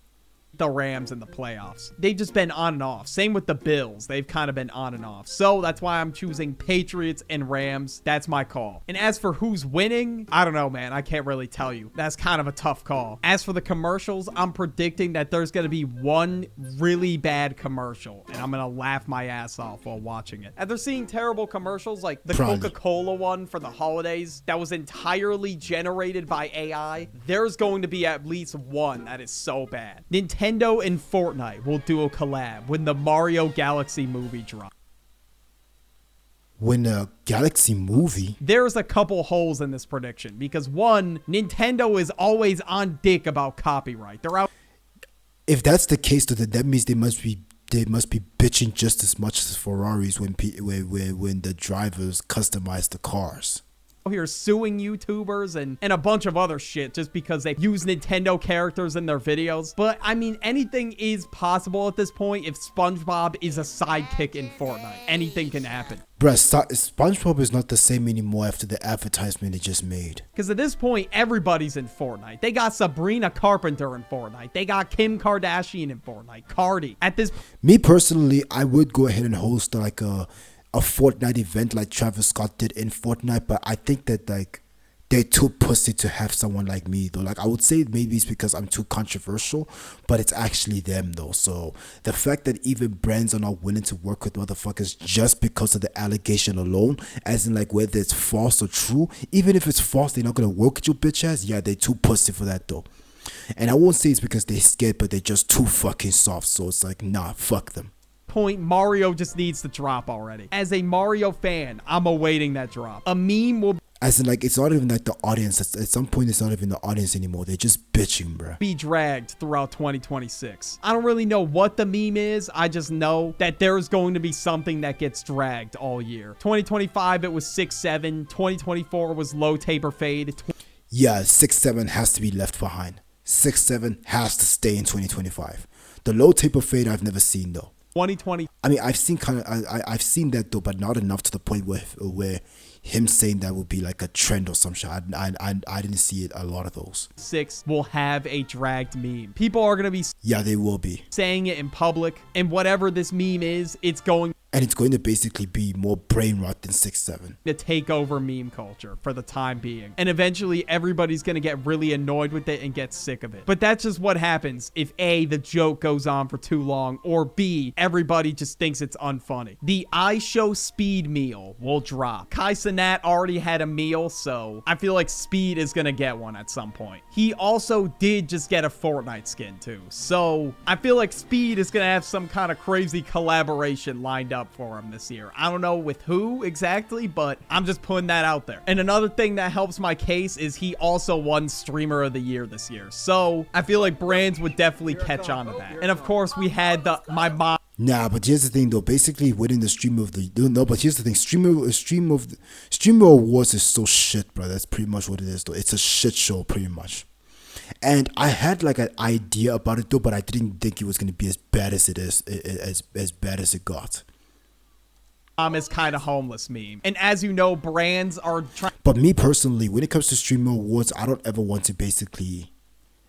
S7: The Rams in the playoffs. They've just been on and off. Same with the Bills. They've kind of been on and off. So that's why I'm choosing Patriots and Rams. That's my call. And as for who's winning, I don't know, man. I can't really tell you. That's kind of a tough call. As for the commercials, I'm predicting that there's going to be one really bad commercial, and I'm going to laugh my ass off while watching it. After seeing terrible commercials like the Coca-Cola one for the holidays that was entirely generated by AI, there's going to be at least one that is so bad. Nintendo and Fortnite will do a collab when the Mario Galaxy movie drops.
S1: When the Galaxy movie?
S7: There's a couple holes in this prediction because one, Nintendo is always on dick about copyright. They're out.
S1: If that's the case, then that means they must be bitching just as much as Ferraris when the drivers customize the cars.
S7: Here suing YouTubers and a bunch of other shit just because they use Nintendo characters in their videos. But I mean, anything is possible at this point. If SpongeBob is a sidekick in Fortnite, anything can happen.
S1: Bruh, SpongeBob is not the same anymore after the advertisement they just made.
S7: Because at this point, everybody's in Fortnite. They got Sabrina Carpenter in Fortnite. They got Kim Kardashian in Fortnite. Cardi.
S1: Me personally, I would go ahead and host like a Fortnite event like Travis Scott did in Fortnite, but I think that like they're too pussy to have someone like me though. Like I would say maybe it's because I'm too controversial, but it's actually them though. So the fact that even brands are not willing to work with motherfuckers just because of the allegation alone, as in like whether it's false or true, even if it's false, they're not gonna work with your bitch ass. Yeah, they're too pussy for that though. And I won't say it's because they're scared, but they're just too fucking soft. So it's like, nah, fuck them.
S7: Point, Mario just needs to drop already. As a Mario fan, I'm awaiting that drop. A meme will
S1: as in like it's not even like the audience. At some point it's not even the audience anymore. They're just bitching, bro.
S7: Be dragged throughout 2026. I don't really know what the meme is. I just know that there's going to be something that gets dragged all year. 2025 it was 6-7. 2024 was low taper fade.
S1: Yeah, 6-7 has to be left behind. 6-7 has to stay in 2025. The low taper fade I've never seen though.
S7: 2020
S1: I mean, I've seen I've seen that though, but not enough to the point where him saying that would be like a trend or some shit. I didn't see it, a lot of those.
S7: 6 will have a dragged meme. People are going to be
S1: Yeah, they will be.
S7: saying it in public, and whatever this meme is, it's going
S1: And it's going to basically be more brain rot than 6-7.
S7: to take over meme culture for the time being. And eventually everybody's going to get really annoyed with it and get sick of it. But that's just what happens if A, the joke goes on for too long, or B, everybody just thinks it's unfunny. The I Show Speed meal will drop. Kai Cenat already had a meal, so I feel like Speed is going to get one at some point. He also did just get a Fortnite skin too. So I feel like Speed is going to have some kind of crazy collaboration lined up for him this year. I don't know with who exactly, but I'm just putting that out there. And another thing that helps my case is he also won Streamer of the Year this year. So I feel like brands would dedefinitely catch on to that. And of course, we had my mom.
S1: Nah, but here's the thing though. Basically, winning the streamer of the no, but here's the thing. Streamer awards is so shit, bro. That's pretty much what it is though. It's a shit show, pretty much. And I had like an idea about it though, but I didn't think it was gonna be as bad as it is, as bad as it got.
S7: Is kind of homeless meme. And as you know, brands are trying.
S1: But me personally, when it comes to streamer awards, I don't ever want to basically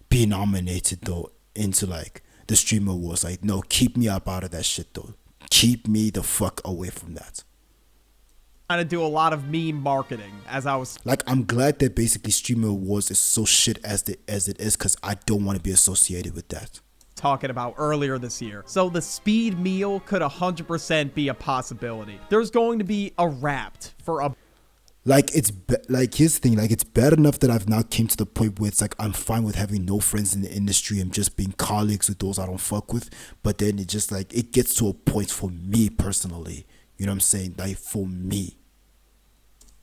S1: be nominated though into like the streamer awards. Like, no, keep me up out of that shit though. Keep me the fuck away from that.
S7: Trying to do a lot of meme marketing as I was
S1: like, I'm glad that basically streamer awards is so shit as it is, because I don't want to be associated with that.
S7: Talking about earlier this year. So the Speed meal could 100% be a possibility. There's going to be a Wrapped for a
S1: like, like, here's the thing, like, it's bad enough that I've now came to the point where it's like I'm fine with having no friends in the industry and just being colleagues with those I don't fuck with, but then it just like it gets to a point for me personally, you know what I'm saying, like for me.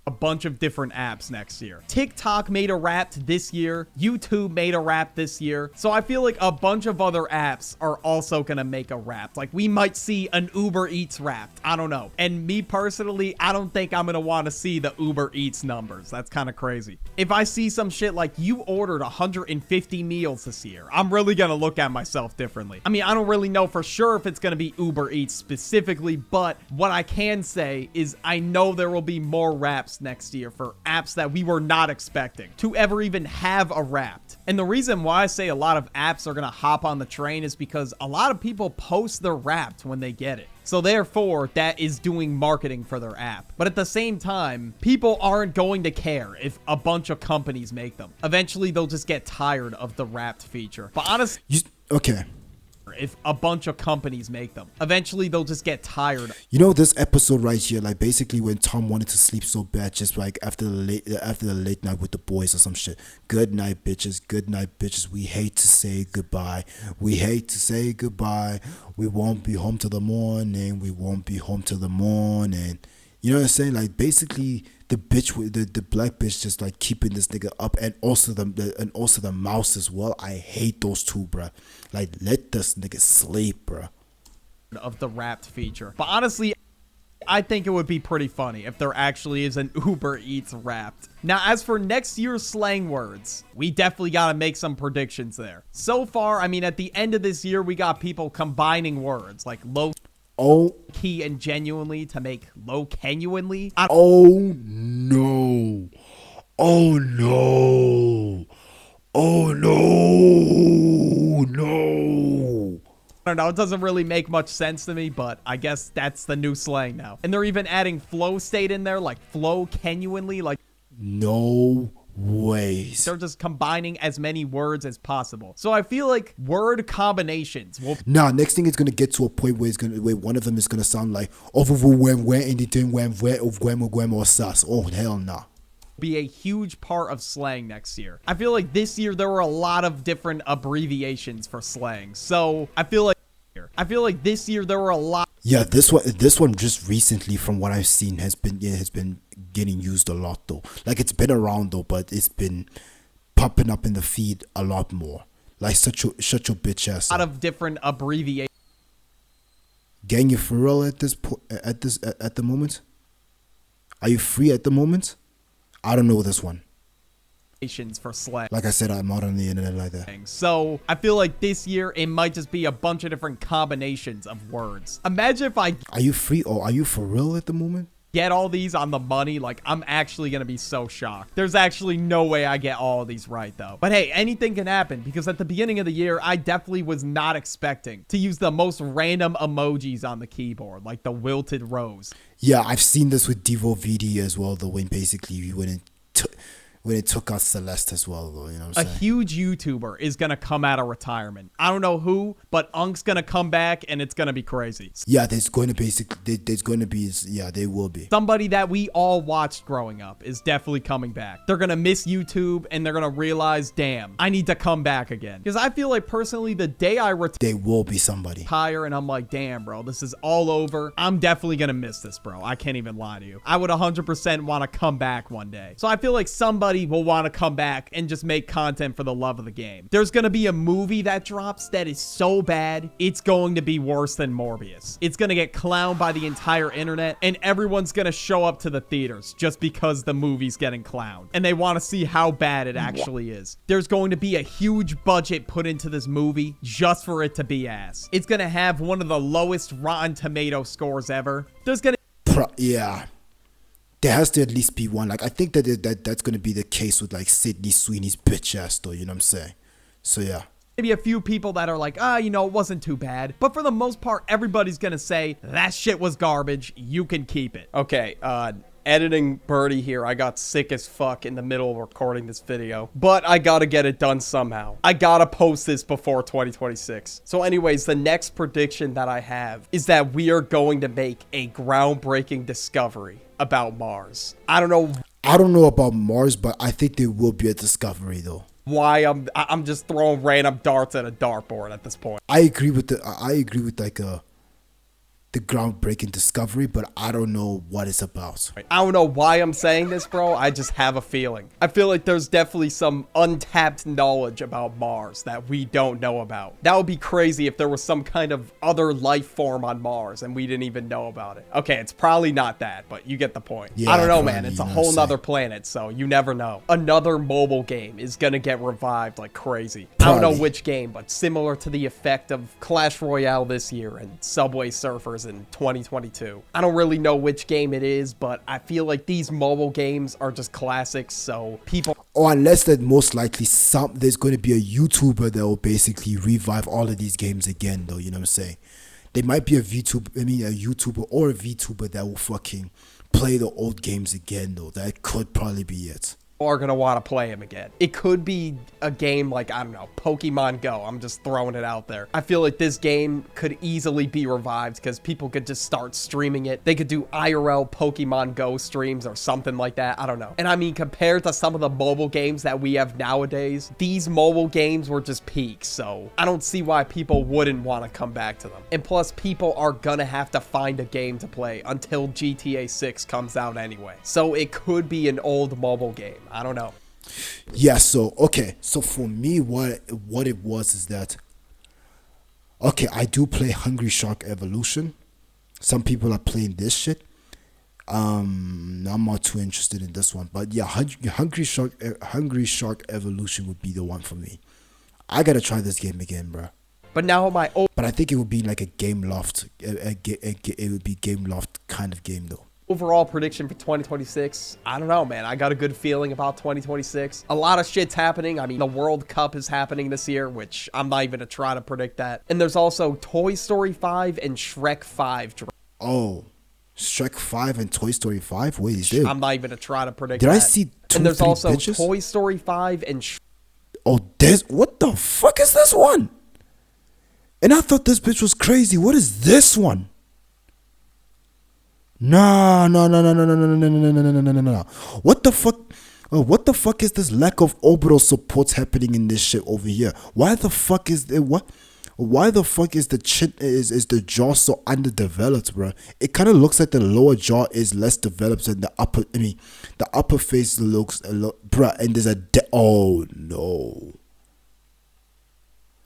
S7: A bunch of different apps next year. TikTok made a Wrapped this year. YouTube made a Wrapped this year. So I feel like a bunch of other apps are also gonna make a Wrapped. Like we might see an Uber Eats Wrapped. I don't know. And me personally, I don't think I'm gonna want to see the Uber Eats numbers. That's kind of crazy. If I see some shit like you ordered 150 meals this year, I'm really gonna look at myself differently. I mean, I don't really know for sure if it's gonna be Uber Eats specifically, but what I can say is I know there will be more Wrapped next year for apps that we were not expecting to ever even have a Wrapped. And the reason why I say a lot of apps are going to hop on the train is because a lot of people post their Wrapped when they get it. So therefore, that is doing marketing for their app. But at the same time, people aren't going to care if a bunch of companies make them. Eventually, they'll just get tired of the Wrapped feature. But honestly,
S1: okay.
S7: If a bunch of companies make them, eventually they'll just get tired.
S1: You know, this episode right here, like basically when Tom wanted to sleep so bad, just like after the late night with the boys or some shit. Good night, bitches. Good night, bitches. We hate to say goodbye. We hate to say goodbye. We won't be home till the morning. We won't be home till the morning. You know what I'm saying? Like basically the bitch with the black bitch just like keeping this nigga up, and also the mouse as well. I hate those two, bruh. Like, let this nigga sleep, bruh.
S7: Of the Wrapped feature. But honestly, I think it would be pretty funny if there actually is an Uber Eats Wrapped. Now, as for next year's slang words, we definitely got to make some predictions there. So far, I mean, at the end of this year, we got people combining words like low key and genuinely to make low genuinely.
S1: Oh no. Oh no. Oh no. No.
S7: I don't know, it doesn't really make much sense to me, but I guess that's the new slang now. And they're even adding flow state in there, like flow genuinely, like
S1: no ways.
S7: They're just combining as many words as possible. So I feel like word combinations will
S1: next thing is gonna get to a point where where one of them is gonna sound like or sus. Oh hell nah.
S7: Be a huge part of slang next year. I feel like this year there were a lot of different abbreviations for slang. So I feel like this year there were a lot.
S1: Yeah, this one just recently, from what I've seen, has been getting used a lot though. Like it's been around though, but it's been popping up in the feed a lot more. Like shut your bitch ass.
S7: A lot of different abbreviations.
S1: Gang, you for real at the moment? Are you free at the moment? I don't know this one.
S7: for slang.
S1: Like I said, I'm not on the internet like that.
S7: So I feel like this year it might just be a bunch of different combinations of words. Imagine if I
S1: Are you free or are you for real at the moment?
S7: get all these on the money. Like, I'm actually gonna be so shocked. There's actually no way I get all of these right, though. But hey, anything can happen, because at the beginning of the year, I definitely was not expecting to use the most random emojis on the keyboard, like the wilted rose.
S1: Yeah, I've seen this with Devo VD as well, though, when basically when it took out Celeste as well, though, you know what I'm
S7: A
S1: saying?
S7: huge YouTuber is gonna come out of retirement. I don't know who, but Unk's gonna come back and it's gonna be crazy.
S1: Yeah, there's going to be, yeah, they will be.
S7: Somebody that we all watched growing up is definitely coming back. They're gonna miss YouTube and they're gonna realize, damn, I need to come back again. Because I feel like personally, the day I
S1: They will be somebody.
S7: retire and I'm like, damn, bro, this is all over, I'm definitely gonna miss this, bro. I can't even lie to you. I would 100% want to come back one day. So I feel like somebody will want to come back and just make content for the love of the game. There's gonna be a movie that drops that is so bad, it's going to be worse than Morbius. It's gonna get clowned by the entire internet, and everyone's gonna show up to the theaters just because the movie's getting clowned, and they want to see how bad it actually is. There's going to be a huge budget put into this movie just for it to be ass. It's gonna have one of the lowest Rotten Tomato scores ever. There's gonna
S1: Yeah. There has to at least be one. Like, I think that's going to be the case with, like, Sydney Sweeney's bitch ass, though, you know what I'm saying? So, yeah.
S7: maybe a few people that are like, you know, it wasn't too bad. But for the most part, everybody's gonna say, that shit was garbage, you can keep it. Okay, editing Birdie here, I got sick as fuck in the middle of recording this video, but I gotta get it done somehow. I gotta post this before 2026. So anyways, the next prediction that I have is that we are going to make a groundbreaking discovery about Mars. I don't know
S1: about Mars, but I think there will be a discovery, though.
S7: why I'm just throwing random darts at a dartboard at this point.
S1: I agree with like the groundbreaking discovery, but I don't know what it's about.
S7: I don't know why I'm saying this, bro. I just have a feeling. I feel like there's definitely some untapped knowledge about Mars that we don't know about. That would be crazy if there was some kind of other life form on Mars and we didn't even know about it. Okay, it's probably not that, but you get the point.
S1: Yeah,
S7: I don't know,
S1: probably,
S7: man. It's a
S1: you know
S7: whole
S1: what I'm
S7: nother
S1: saying.
S7: planet, so you never know. Another mobile game is gonna get revived like crazy. I don't know
S1: Probably.
S7: which game, but similar to the effect of Clash Royale this year and Subway Surfers in 2022. I don't really know which game it is, but I feel like these mobile games are just classics, so people...
S1: Or unless that most likely there's going to be a YouTuber that will basically revive all of these games again, though, you know what I'm saying? There might be a YouTuber or a VTuber that will fucking play the old games again, though. That could probably be it.
S7: are gonna want to play him again. It could be a game like, I don't know, Pokemon Go. I'm just throwing it out there. I feel like this game could easily be revived because people could just start streaming it. They could do IRL Pokemon Go streams or something like that. I don't know. And I mean, compared to some of the mobile games that we have nowadays, these mobile games were just peaks. So I don't see why people wouldn't want to come back to them. And plus, people are gonna have to find a game to play until GTA 6 comes out anyway. So it could be an old mobile game. I don't know.
S1: Yeah, so okay, so for me what it was is that, okay, I do play Hungry Shark Evolution. Some people are playing this shit. I'm not too interested in this one, but yeah, Hungry Shark Evolution would be the one for me. I gotta try this game again, bro.
S7: But now
S1: But I think it would be like a Game Loft, it would be Game Loft kind of game though.
S7: overall prediction for 2026, I don't know, man. I got a good feeling about 2026. A lot of shit's happening. I mean, the World Cup is happening this year, which I'm not even gonna try to predict that. And there's also Toy Story 5 and Shrek 5.
S1: Oh, Shrek 5 and Toy Story 5? Wait, is there?
S7: I'm not even gonna try to predict
S1: Did
S7: that.
S1: I see two,
S7: and there's
S1: three
S7: also
S1: bitches?
S7: Toy Story 5 and
S1: Oh, what the fuck is this one? And I thought this bitch was crazy. What is this one? No. What the fuck? What the fuck is this lack of orbital supports happening in this shit over here? Why the fuck is it? What? Why the fuck is the chin is the jaw so underdeveloped, bro? It kind of looks like the lower jaw is less developed than the upper. I mean, the upper face looks a lot, bruh. And there's oh no.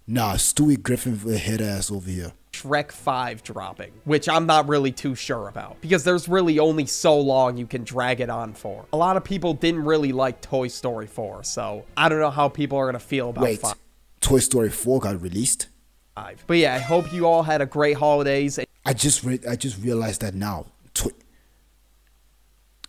S1: Nah, Stewie Griffin head ass over here.
S7: Shrek 5 dropping, which I'm not really too sure about because there's really only so long you can drag it on for. A lot of people didn't really like Toy Story 4, so I don't know how people are going to feel about
S1: Wait,
S7: 5.
S1: Toy Story 4 got released?
S7: But yeah, I hope you all had a great holidays.
S1: I just realized that now.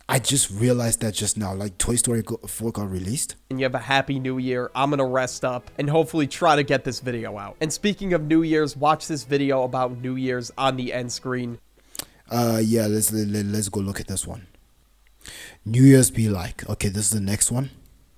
S1: I just realized that just now. Like, Toy Story 4 got released.
S7: And you have a happy new year. I'm gonna rest up and hopefully try to get this video out. And speaking of New Year's, watch this video about New Year's on the end screen.
S1: Yeah, let's go look at this one. New Year's be like. Okay, this is the next one.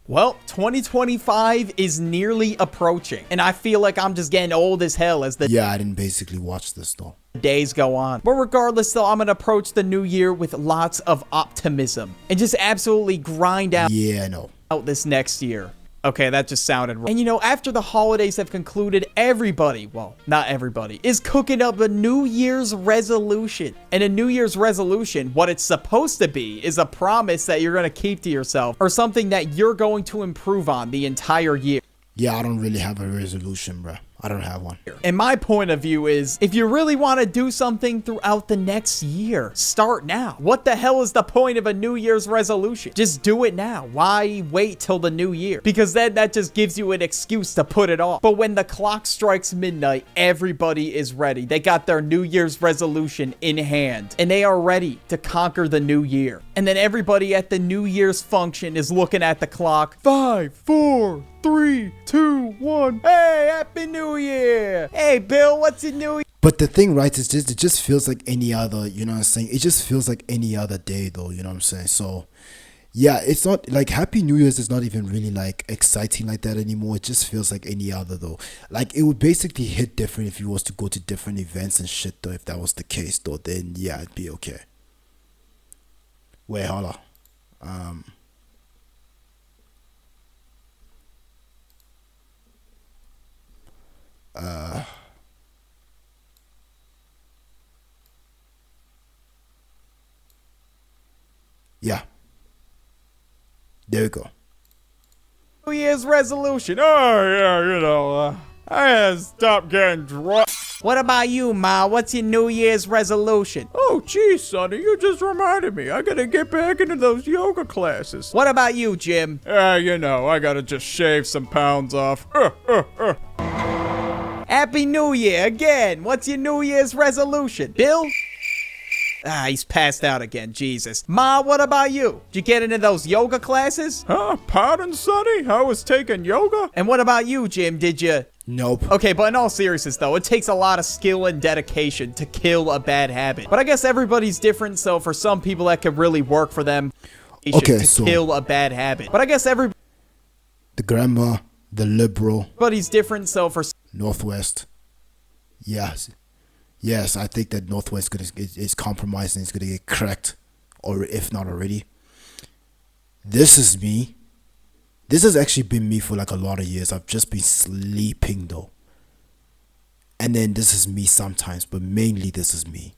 S7: Well, 2025 is nearly approaching, and I feel like I'm just getting old as hell as the
S1: Yeah, I didn't basically watch this though.
S7: days go on. But regardless though, I'm gonna approach the new year with lots of optimism and just absolutely grind out
S1: Yeah, I know.
S7: this next year. Okay, that just sounded wrong. And you know, after the holidays have concluded, everybody, well, not everybody, is cooking up a New Year's resolution. And a New Year's resolution, what it's supposed to be, is a promise that you're gonna keep to yourself or something that you're going to improve on the entire year.
S1: Yeah, I don't really have a resolution, bro. I don't have one.
S7: And my point of view is, if you really want to do something throughout the next year, start now. What the hell is the point of a New Year's resolution? Just do it now. Why wait till the new year? Because then that just gives you an excuse to put it off. But when the clock strikes midnight, everybody is ready. They got their New Year's resolution in hand, and they are ready to conquer the new year. And then everybody at the New Year's function is looking at the clock. 5, 4, 3, 2, 1. Hey, Happy New Year! Hey, Bill, what's your New Year?
S1: But the thing, right, is just it just feels like any other, you know what I'm saying? It just feels like any other day though, you know what I'm saying? So yeah, it's not like Happy New Year's is not even really like exciting like that anymore. It just feels like any other though. Like it would basically hit different if you was to go to different events and shit though. If that was the case though, then yeah, it'd be okay. Wait, hold on. Yeah. There we go.
S7: New Year's resolution. Oh, yeah, you know, I had to stop getting drunk. What about you, Ma? What's your New Year's resolution?
S8: Oh, geez, Sonny, you just reminded me. I gotta get back into those yoga classes.
S7: What about you, Jim?
S8: You know, I gotta just shave some pounds off.
S7: Happy New Year again. What's your New Year's resolution? Bill? Ah, he's passed out again. Jesus. Ma, what about you? Did you get into those yoga classes?
S8: Huh? Pardon, Sonny? I was taking yoga?
S7: And what about you, Jim? Did you?
S1: Nope.
S7: Okay, but in all seriousness, though, it takes a lot of skill and dedication to kill a bad habit. But I guess everybody's different, so for some people, that could really work for them.
S1: Okay,
S7: to
S1: so
S7: kill a bad habit. But I guess everybody's
S1: the grandma, the liberal,
S7: different, so for
S1: Northwest. Yes, I think that Northwest is compromised and it's gonna get cracked, or if not already. This is me. This has actually been me for like a lot of years. I've just been sleeping though. And then this is me sometimes, but mainly this is me.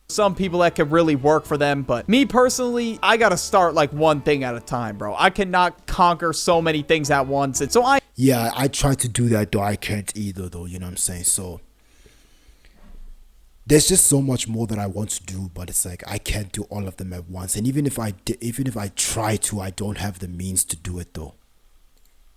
S7: some people that could really work for them, but me personally, I gotta start like one thing at a time, bro. I cannot conquer so many things at once, and so
S1: Yeah, I try to do that though. I can't either though, you know what I'm saying? So there's just so much more that I want to do, but it's like I can't do all of them at once. And even if I try to, I don't have the means to do it though.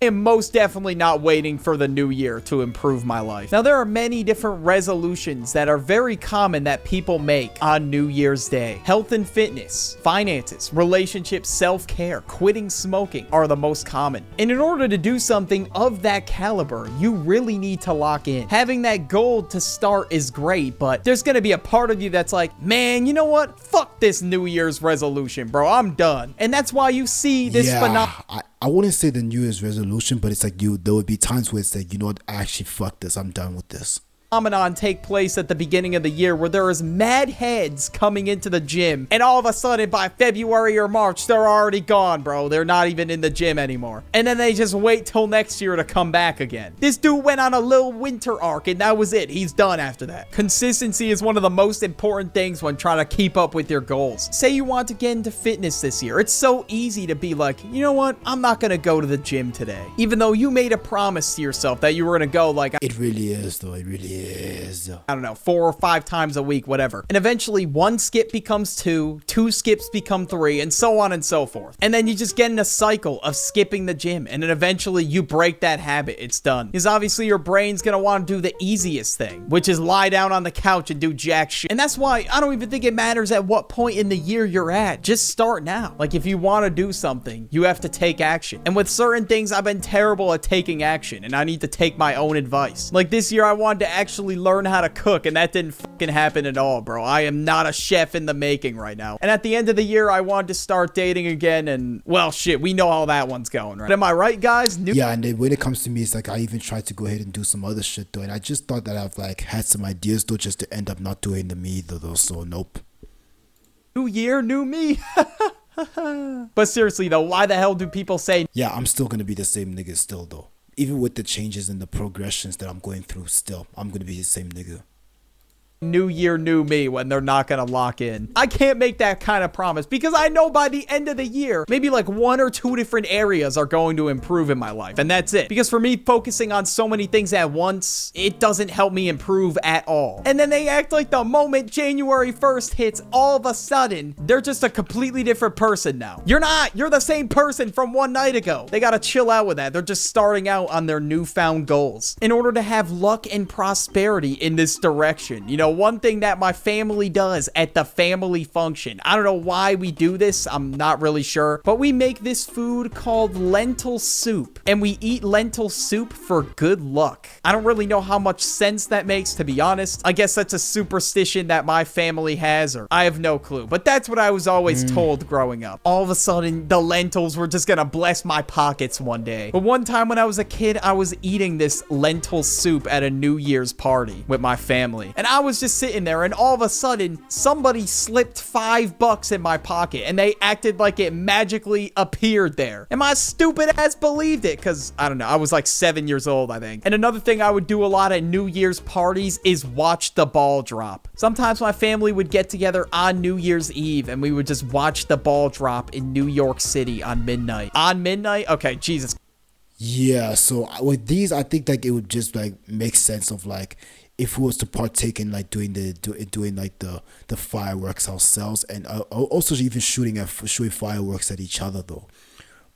S7: I am most definitely not waiting for the new year to improve my life. Now, there are many different resolutions that are very common that people make on New Year's Day. Health and fitness, finances, relationships, self-care, quitting smoking are the most common. And in order to do something of that caliber, you really need to lock in. Having that goal to start is great, but there's gonna be a part of you that's like, man, you know what? Fuck this New Year's resolution, bro. I'm done. And that's why you see this phenomenon.
S1: I wouldn't say the New Year's resolution, but it's like there would be times where it's like, you know what, actually fuck this, I'm done with this.
S7: Phenomenon take place at the beginning of the year where there is mad heads coming into the gym, and all of a sudden by February or March they're already gone, bro. They're not even in the gym anymore, and then they just wait till next year to come back again. This dude went on a little winter arc and that was it. He's done after that. Consistency is one of the most important things when trying to keep up with your goals. Say you want to get into fitness this year. It's so easy to be like, you know what, I'm not gonna go to the gym today, even though you made a promise to yourself that you were gonna go. Like,
S1: it really is though, it really is. Yes.
S7: I don't know, 4 or 5 times a week, whatever. And eventually 1 skip becomes 2, 2 skips become 3, and so on and so forth. And then you just get in a cycle of skipping the gym, and then eventually you break that habit. It's done. Because obviously your brain's gonna want to do the easiest thing, which is lie down on the couch and do jack shit. And that's why I don't even think it matters at what point in the year you're at. Just start now. Like, if you want to do something, you have to take action. And with certain things, I've been terrible at taking action, and I need to take my own advice. Like this year, I wanted to actually learn how to cook, and that didn't fucking happen at all, bro. I am not a chef in the making right now. And at the end of the year, I wanted to start dating again, and well, shit, we know how that one's going, right? Am I right, guys?
S1: Yeah, and then when it comes to me, it's like I even tried to go ahead and do some other shit though, and I just thought that I've like had some ideas though, just to end up not doing them either though. So nope.
S7: New year, new me. But seriously though, why the hell do people say?
S1: Yeah, I'm still gonna be the same nigga still though. Even with the changes and the progressions that I'm going through, still I'm gonna be the same nigga.
S7: New year, new me when they're not gonna lock in. I can't make that kind of promise because I know by the end of the year, maybe like 1 or 2 different areas are going to improve in my life. And that's it. Because for me, focusing on so many things at once, it doesn't help me improve at all. And then they act like the moment January 1st hits, all of a sudden, they're just a completely different person now. You're not. You're the same person from one night ago. They gotta chill out with that. They're just starting out on their newfound goals. In order to have luck and prosperity in this direction, you know, one thing that my family does at the family function, I don't know why we do this, I'm not really sure, but we make this food called lentil soup, and we eat lentil soup for good luck. I don't really know how much sense that makes, to be honest. I guess that's a superstition that my family has, or I have no clue, but that's what I was always told growing up. All of a sudden, the lentils were just gonna bless my pockets one day. But one time when I was a kid, I was eating this lentil soup at a New Year's party with my family, and I was just sitting there, and all of a sudden somebody slipped $5 in my pocket, and they acted like it magically appeared there, and my stupid ass believed it because I don't know, I was like 7 years old, I think. And another thing I would do a lot at New Year's parties is watch the ball drop. Sometimes my family would get together on New Year's Eve, and we would just watch the ball drop in New York City on midnight. Okay, Jesus.
S1: Yeah, so with these, I think like it would just like make sense of like if we was to partake in like doing like the fireworks ourselves, and also even shooting fireworks at each other though.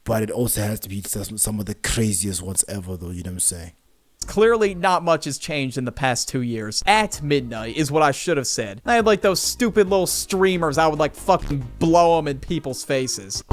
S1: But it also has to be some of the craziest ones ever though. You know what I'm saying?
S7: Clearly, not much has changed in the past 2 years. At midnight is what I should have said. I had like those stupid little streamers. I would like fucking blow them in people's faces.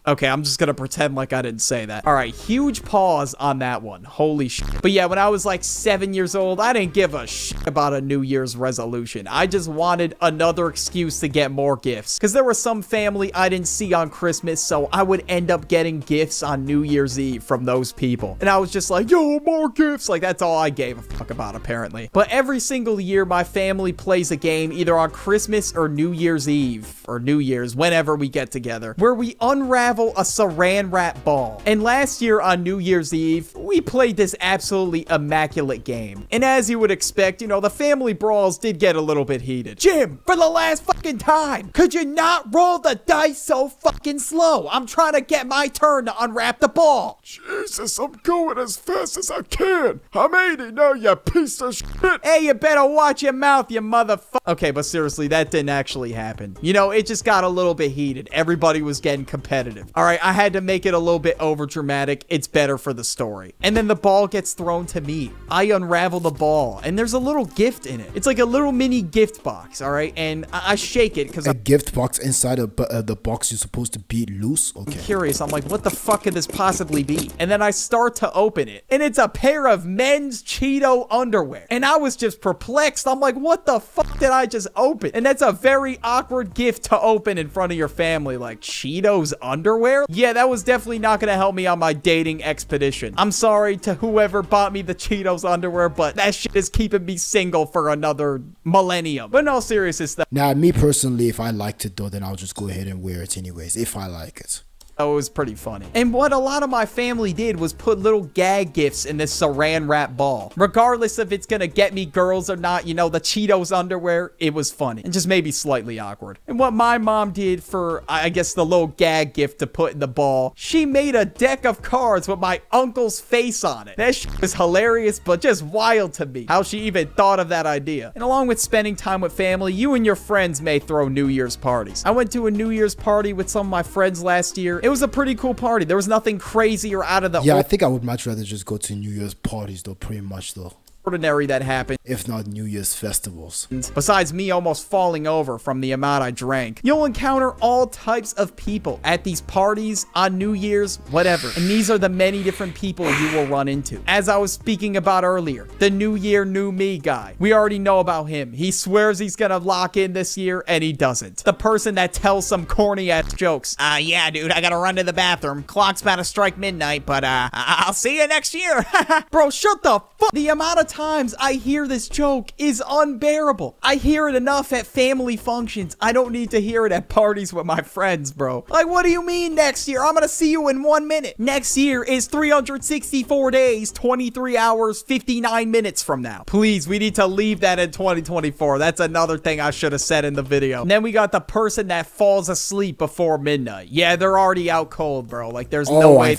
S7: Okay, I'm just gonna pretend like I didn't say that. All right, huge pause on that one. Holy shit. But yeah, when I was like 7 years old, I didn't give a shit about a New Year's resolution. I just wanted another excuse to get more gifts. Because there was some family I didn't see on Christmas, so I would end up getting gifts on New Year's Eve from those people. And I was just like, yo, more gifts. Like, that's all I gave a fuck about, apparently. But every single year, my family plays a game either on Christmas or New Year's Eve, or New Year's, whenever we get together, where we unravel a saran wrap ball. And last year on New Year's Eve, we played this absolutely immaculate game. And as you would expect, you know, the family brawls did get a little bit heated. Jim, for the last fucking time, could you not roll the dice so fucking slow? I'm trying to get my turn to unwrap the ball.
S8: Jesus, I'm going as fast as I can. I'm 80 now, you piece of shit.
S7: Hey, you better watch your mouth, you motherfucker. Okay, but seriously, that didn't actually happen. You know, it just got a little bit heated. Everybody was getting competitive. All right, I had to make it a little bit over dramatic. It's better for the story. And then the ball gets thrown to me. I unravel the ball, and there's a little gift in it. It's like a little mini gift box, all right? And I shake it because
S1: a gift box inside of the box you're supposed to beat loose? Okay.
S7: I'm curious. I'm like, what the fuck could this possibly be? And then I start to open it, and it's a pair of men's Cheeto underwear. And I was just perplexed. I'm like, what the fuck did I just open? And that's a very awkward gift to open in front of your family. Like, Cheetos underwear? Yeah, that was definitely not gonna help me on my dating expedition. I'm sorry to whoever bought me the Cheetos underwear, but that shit is keeping me single for another millennium. But in all seriousness,
S1: now, me personally, if I liked it though, then I'll just go ahead and wear it anyways, if I like it.
S7: Oh, it was pretty funny. And what a lot of my family did was put little gag gifts in this saran wrap ball. Regardless if it's gonna get me girls or not, you know, the Cheetos underwear, it was funny. And just maybe slightly awkward. And what my mom did for, I guess, the little gag gift to put in the ball, she made a deck of cards with my uncle's face on it. That shit was hilarious, but just wild to me. How she even thought of that idea. And along with spending time with family, you and your friends may throw New Year's parties. I went to a New Year's party with some of my friends last year. It was a pretty cool party. There was nothing crazy or out of the
S1: Yeah, I think I would much rather just go to New Year's parties though, pretty much though.
S7: ordinary that happened.
S1: If not New Year's festivals.
S7: Besides me almost falling over from the amount I drank. You'll encounter all types of people at these parties, on New Year's, whatever. And these are the many different people you will run into. As I was speaking about earlier, the New Year, New Me guy. We already know about him. He swears he's gonna lock in this year, and he doesn't. The person that tells some corny ass jokes.
S6: Yeah, dude, I gotta run to the bathroom. Clock's about to strike midnight, but, I'll see you next year.
S7: Bro, shut the fuck. The amount of times I hear this joke is unbearable. I hear it enough at family functions. I don't need to hear it at parties with my friends, bro. Like, what do you mean next year? I'm gonna see you in 1 minute. Next year is 364 days, 23 hours, 59 minutes from now. Please, we need to leave that in 2024. That's another thing I should have said in the video. And then we got the person that falls asleep before midnight. Yeah, they're already out cold, bro. Like, there's no way.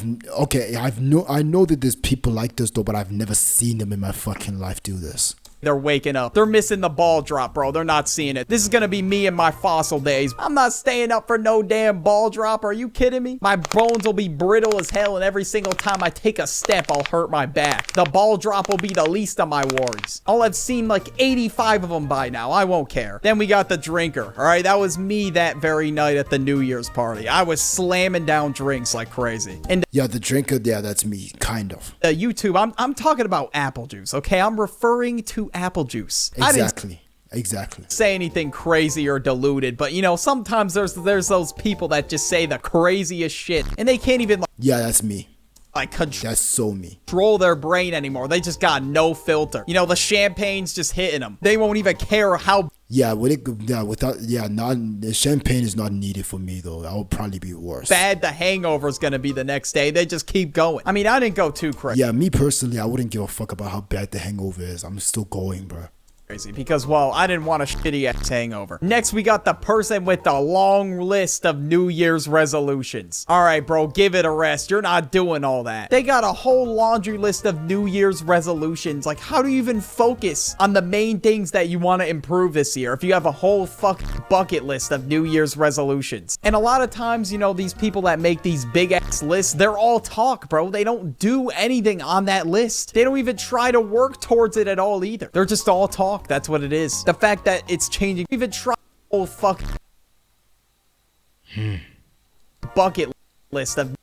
S1: I know that there's people like this though, but I've never seen them in my fucking life do this.
S7: They're waking up. They're missing the ball drop, bro. They're not seeing it. This is gonna be me in my fossil days. I'm not staying up for no damn ball drop. Are you kidding me? My bones will be brittle as hell, and every single time I take a step, I'll hurt my back. The ball drop will be the least of my worries. I'll have seen like 85 of them by now. I won't care. Then we got the drinker. All right, that was me that very night at the New Year's party. I was slamming down drinks like crazy. And
S1: yeah, the drinker, yeah, that's me, kind of.
S7: YouTube, I'm talking about apple juice, okay? I'm referring to apple juice.
S1: Exactly.
S7: Say anything crazy or diluted, but you know, sometimes there's those people that just say the craziest shit, and they can't even
S1: Yeah, that's me.
S7: Control
S1: That's so me.
S7: their brain anymore. They just got no filter. You know, the champagne's just hitting them. They won't even care how
S1: the champagne is not needed for me though. That would probably be worse.
S7: bad the hangover's gonna be the next day. They just keep going. I mean, I didn't go too crazy.
S1: Yeah, me personally, I wouldn't give a fuck about how bad the hangover is. I'm still going, bro.
S7: Because, well, I didn't want a shitty ass hangover. Next, we got the person with the long list of New Year's resolutions. All right, bro, give it a rest. You're not doing all that. They got a whole laundry list of New Year's resolutions. Like, how do you even focus on the main things that you want to improve this year if you have a whole fucking bucket list of New Year's resolutions? And a lot of times, you know, these people that make these big ass lists, they're all talk, bro. They don't do anything on that list. They don't even try to work towards it at all either. They're just all talk. That's what it is. The fact that it's changing. Even try whole fucking bucket list of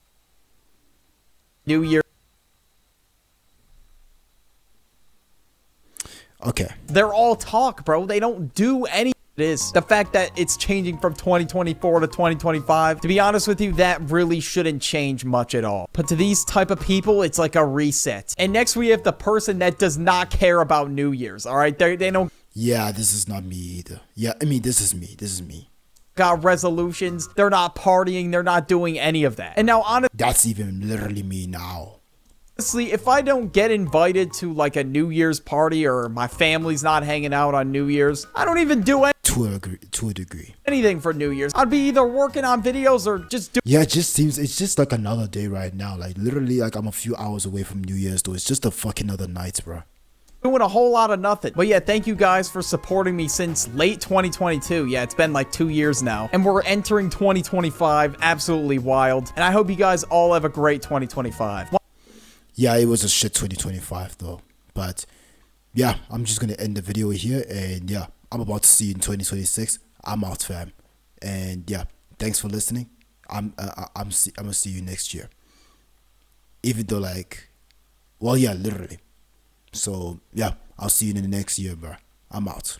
S7: New Year.
S1: Okay.
S7: They're all talk, bro. They don't do any. It is the fact that it's changing from 2024 to 2025. To be honest with you, that really shouldn't change much at all. But to these type of people, it's like a reset. And next we have the person that does not care about New Year's. All right, they don't.
S1: Yeah, this is not me either. Yeah, I mean, this is me.
S7: Got resolutions. They're not partying. They're not doing any of that. And now, honestly,
S1: that's even literally me now.
S7: If I don't get invited to like a New Year's party or my family's not hanging out on New Year's, I don't even do
S1: to a degree.
S7: Anything for New Year's. I'd be either working on videos or just
S1: Yeah, it just seems it's just like another day right now. Like literally, like I'm a few hours away from New Year's though. It's just a fucking other night, bro.
S7: Doing a whole lot of nothing. But yeah, thank you guys for supporting me since late 2022. Yeah, it's been like 2 years now. And we're entering 2025. Absolutely wild. And I hope you guys all have a great 2025.
S1: Yeah, it was a shit 2025 though. But yeah, I'm just gonna end the video here. And yeah, I'm about to see you in 2026. I'm out, fam. And yeah, thanks for listening. I'm gonna see you next year. Even though like, well, yeah, literally. So, yeah, I'll see you in the next year, bro. I'm out.